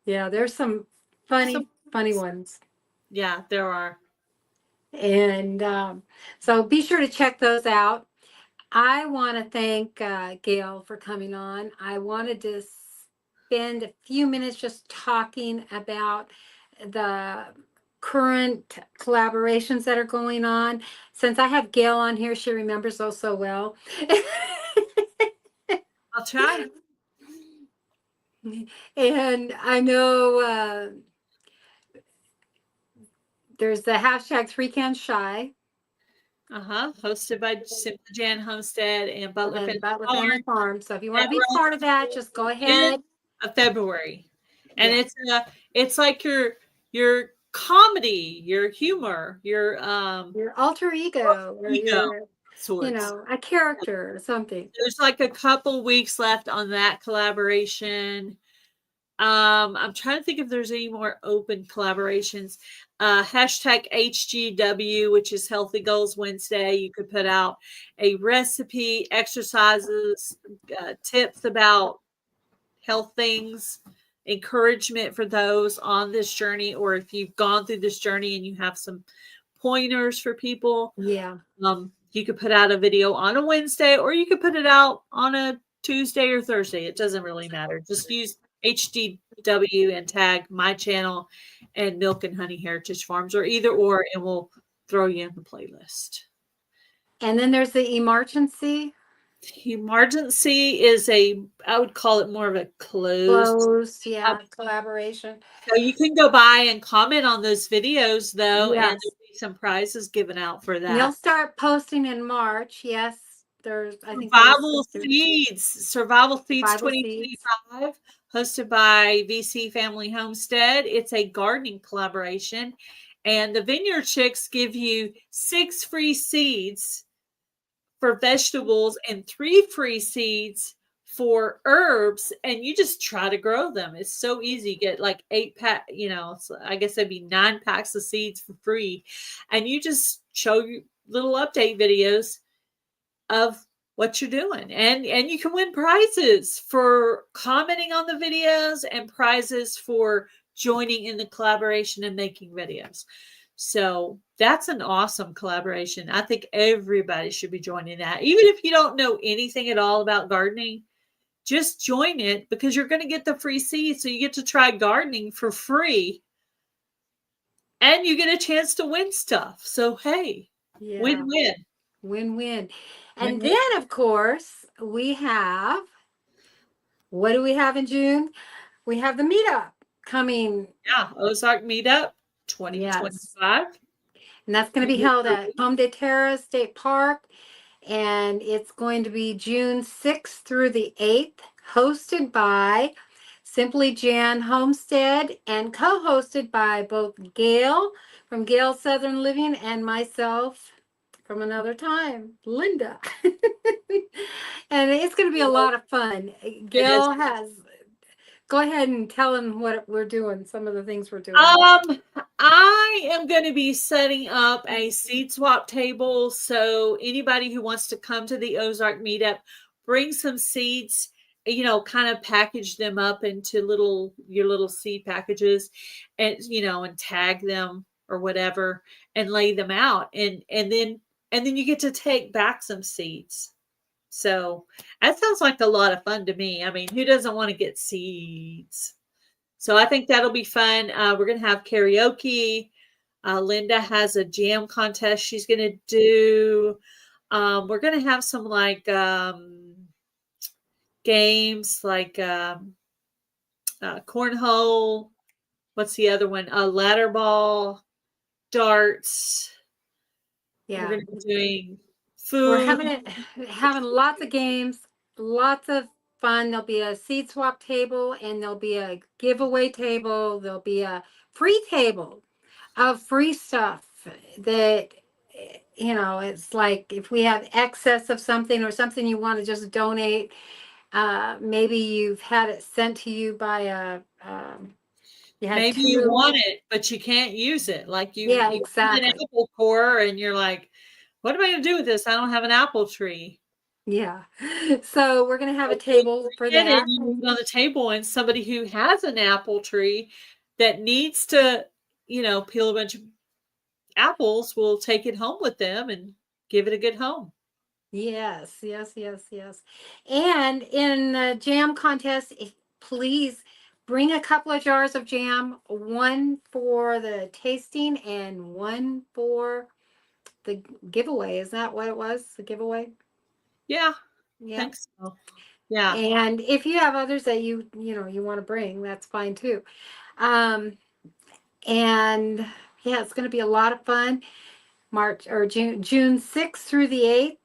Yeah, there's some funny ones. Yeah, there are. And so be sure to check those out. I want to thank Gail for coming on. I wanted to spend a few minutes just talking about the current collaborations that are going on. Since I have Gail on here, she remembers those so well. I'll try. And I know there's the hashtag 3-Can Shy. Hosted by Simply Jan Homestead and Butler Family Farm. So if you want to be part of that, just go ahead. February. And it's like your comedy, your humor, your alter ego, or sorts. A character or something. There's like a couple weeks left on that collaboration. I'm trying to think if there's any more open collaborations. Hashtag HGW, which is Healthy Goals Wednesday. You could put out a recipe, exercises, tips about health things, encouragement for those on this journey, or if you've gone through this journey and you have some pointers for people. Yeah. You could put out a video on a Wednesday, or you could put it out on a Tuesday or Thursday. It doesn't really matter. Just use HGW and tag my channel and Milk and Honey Heritage Farms, or either or, and we'll throw you in the playlist. And then there's the emergency. Emergency is I would call it more of a Closed, yeah, collaboration. So you can go by and comment on those videos, though, Yes. and there'll be some prizes given out for that. And they'll start posting in March. Yes, there's, I think, Survival Seeds 2025, hosted by VC Family Homestead. It's a gardening collaboration, and the Vineyard Chicks give you 6 free seeds for vegetables and 3 free seeds for herbs, and you just try to grow them. It's so easy. You get like 8 pack, I guess that'd be 9 packs of seeds for free, and you just show your little update videos of what you're doing, and you can win prizes for commenting on the videos and prizes for joining in the collaboration and making videos. So that's an awesome collaboration. I think everybody should be joining that. Even if you don't know anything at all about gardening, just join it, because you're going to get the free seeds. So you get to try gardening for free, and you get a chance to win stuff. So, hey, win-win. Win-win. And then, of course, we have, what do we have in June? We have the meetup coming. Yeah, Ozark Meetup 2025. Yes. And that's going to be held at Palm de Terra State Park. And it's going to be June 6th through the 8th, hosted by Simply Jan Homestead and co-hosted by both Gail from Gail Southern Living and myself from another time, Linda. And it's going to be a lot of fun. Gail has, go ahead and tell them what we're doing, some of the things we're doing. I am going to be setting up a seed swap table. So anybody who wants to come to the Ozark meetup, bring some seeds, kind of package them up into your little seed packages, and, and tag them or whatever, and lay them out. And then you get to take back some seeds. So that sounds like a lot of fun to me. I mean, who doesn't want to get seeds? So I think that'll be fun. We're going to have karaoke. Linda has a jam contest she's going to do. We're going to have some games like cornhole. What's the other one? Ladder ball, darts. Yeah. We're going to be doing food. We're having lots of games, lots of fun. There'll be a seed swap table, and there'll be a giveaway table. There'll be a free table of free stuff that, it's like if we have excess of something or something you want to just donate, maybe you've had it sent to you by maybe you want it, but you can't use it. Like you exactly. An apple core, and you're like, what am I going to do with this? I don't have an apple tree. Yeah. So we're going to have a table for that. You move on the table, and somebody who has an apple tree that needs to, peel a bunch of apples will take it home with them and give it a good home. Yes. And in the jam contest, please bring a couple of jars of jam, one for the tasting and one for the giveaway. Is that what it was? The giveaway? Yeah. I think so. Yeah. And if you have others that you want to bring, that's fine too. And yeah, it's going to be a lot of fun. June 6th through the 8th.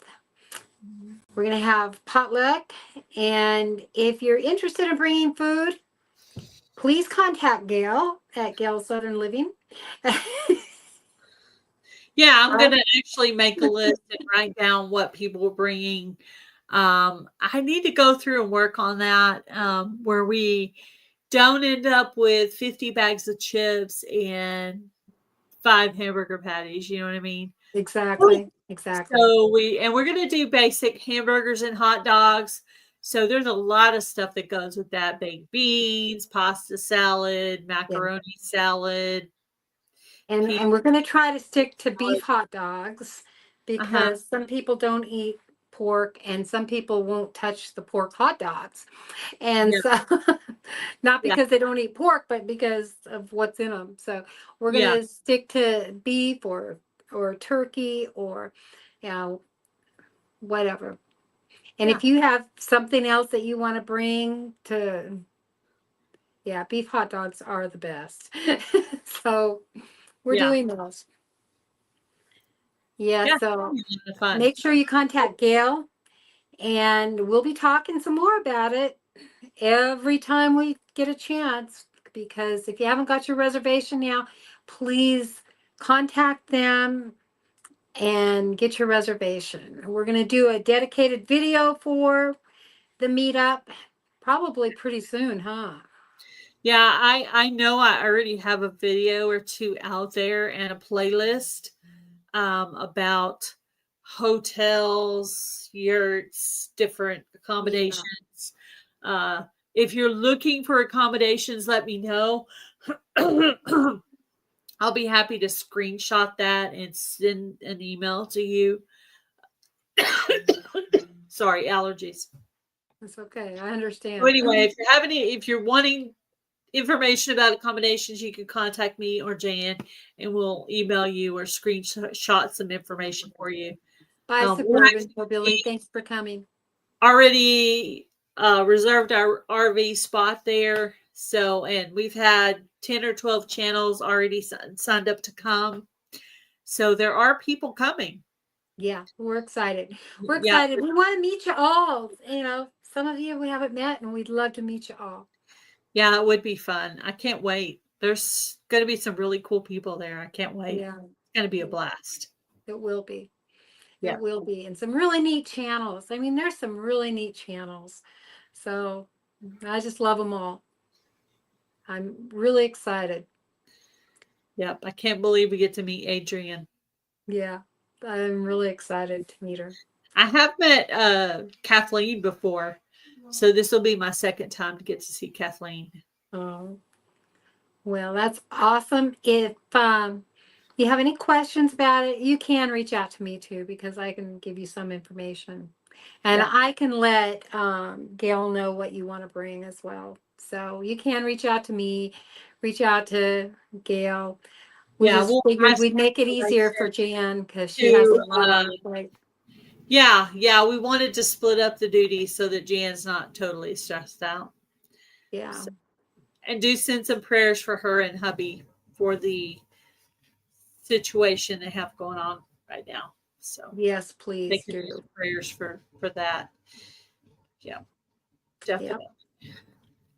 We're going to have potluck. And if you're interested in bringing food, please contact Gail at Gail Southern Living. Yeah, I'm going to actually make a list and write down what people are bringing. I need to go through and work on that, where we don't end up with 50 bags of chips and 5 hamburger patties. You know what I mean? Exactly. Exactly. So we're going to do basic hamburgers and hot dogs. So there's a lot of stuff that goes with that: baked beans, pasta salad, Yeah. macaroni salad. And we're going to try to stick to beef hot dogs Uh-huh. because some people don't eat pork and some people won't touch the pork hot dogs. And Yeah. so not Yeah. because they don't eat pork, but because of what's in them. So we're going Yeah. to stick to beef or turkey or, you know, whatever. And Yeah. if you have something else that you want to bring to, yeah, beef hot dogs are the best. So we're Yeah. doing those. Yeah, Yeah. so Fun. make sure you contact Gail and we'll be talking some more about it every time we get a chance. Because if you haven't got your reservation now, please contact them and get your reservation. We're going to do a dedicated video for the meetup probably pretty soon, huh? Yeah, I know I already have a video or two out there and a playlist about hotels, yurts, different Yeah. accommodations. If you're looking for accommodations, let me know. I'll be happy to screenshot that and send an email to you. Sorry, allergies. That's okay. I So understand. anyway, if you're wanting information about accommodations, you can contact me or Jan, and we'll email you or screenshot some information for you. Bye, We're Suburban Hillbilly. actually Thanks for coming. already reserved our RV spot there. So, and we've had 10 or 12 channels already signed up to come. So there are people coming. Yeah, we're excited. We're Yeah. excited. We want to meet you all. You know, some of you we haven't met, and we'd love to meet you all. Yeah, it would be fun. I can't wait. There's going to be some really cool people there. I can't wait. Yeah, It's going to be a blast. it will be. Yeah. It will be. And some really neat channels. I mean, there's some really neat channels. So I just love them all. I'm really excited. Yep. I can't believe we get to meet Adrian. Yeah, I'm really excited to meet her. I have met Kathleen before. So this will be my second time to get to see Kathleen. Oh, well, that's awesome. If you have any questions about it, you can reach out to me too, because I can give you some information. And Yeah. I can let Gail know what you want to bring as well. So you can reach out to me, reach out to Gail. We Yeah, just we'll figured ask we'd make it right easier for there Jan because she has a to lot on her plate. yeah, we wanted to split up the duties so that Jan's not totally stressed out. Yeah. So, and do send some prayers for her and hubby for the situation they have going on right now. So Yes, they please can use do. prayers for that. Yeah, Yep. definitely.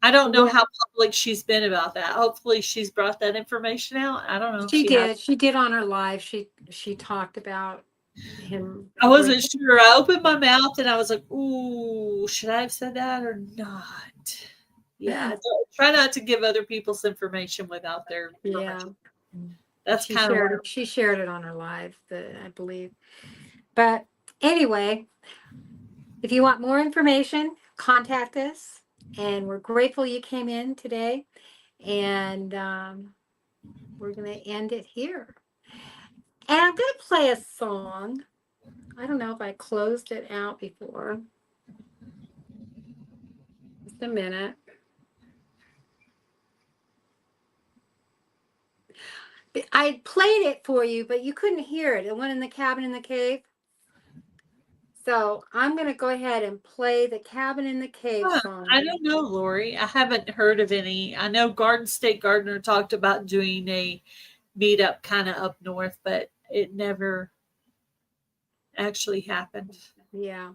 I don't know Well, how public she's been about that. Hopefully she's brought that information out. I don't know if she she has. did. She did on her live. She talked about him. I wasn't sure. I opened my mouth and I was like, ooh, should I have said that or not? Yeah. Try not to give other people's information without their Yeah. permission. That's kind of She shared it on her live, I believe. But anyway, if you want more information, contact us. And we're grateful you came in today. And we're going to end it here. And I'm going to play a song. I don't know if I closed it out before. Just a minute. I played it for you, but you couldn't hear it. The one in the cabin in the cave. So I'm going to go ahead and play the Cabin in the Cave song. I don't know, Lori. I haven't heard of any. I know Garden State Gardener talked about doing a meetup kind of up north, but it never actually happened. Yeah.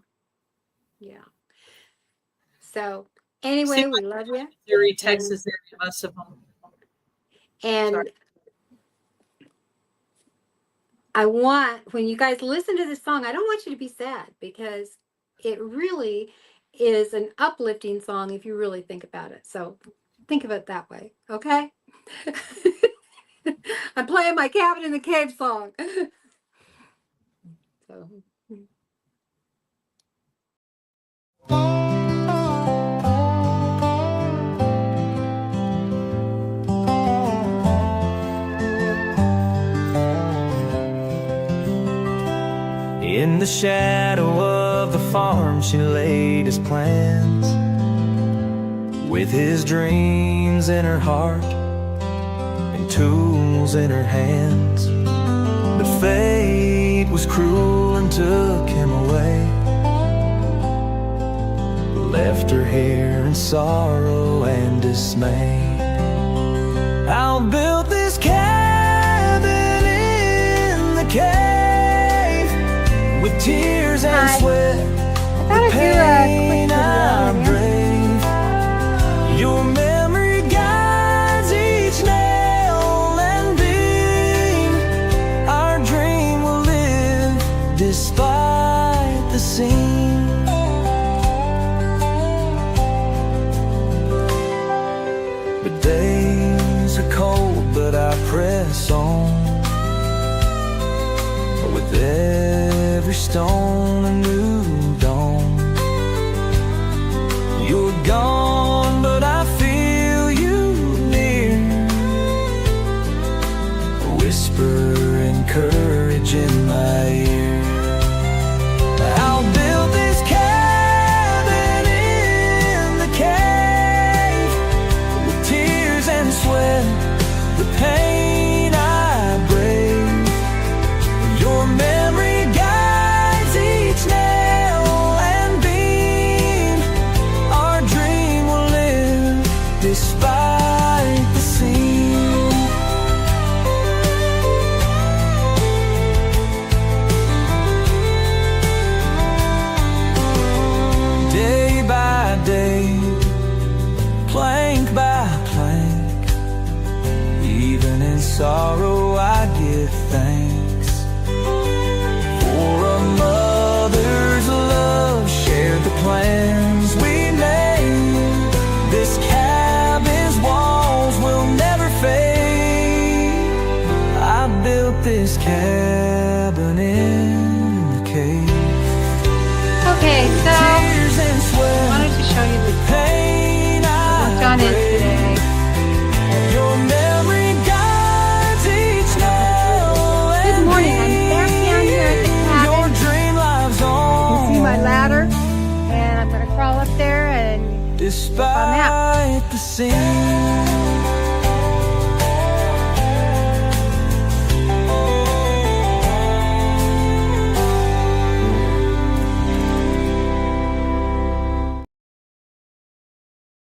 Yeah. So anyway, Seems we like love you. Missouri, Texas area, most of them. And Sorry. I want, when you guys listen to this song, I don't want you to be sad because it really is an uplifting song if you really think about it. So Think of it that way, okay? I'm playing my Cabin in the Cave song. So. In the shadow of the farm, she laid his plans, with his dreams in her heart and tools in her hands. But fate was cruel and took him away, left her here in sorrow and dismay. I'll build this cabin in the cave, with tears and sweat, the pain I brave. Your memory guides each nail and beam. Our dream will live despite the seam. The days are cold, but I press on, with every stone a new dawn. You're gone, but I feel you near, whispering courage in my ear. I'll build this cabin in the cave, with tears and sweat, the pain I brave. Your memory guides each nail and beam. Our dream will live despite the seam. Day by day, plank by plank, even in sorrow I give thanks. For a mother's love, shared the plans we made. This cabin's walls will never fade. I built this cabin in the cave. Okay, so Tears and I sweat, wanted to show you the pain I worked on it brave. today. Your memory guides each nail and Good morning. I'm back down here at the cabin. your dream lives You on. can see my ladder, and I'm going to crawl up there and Despite the seam.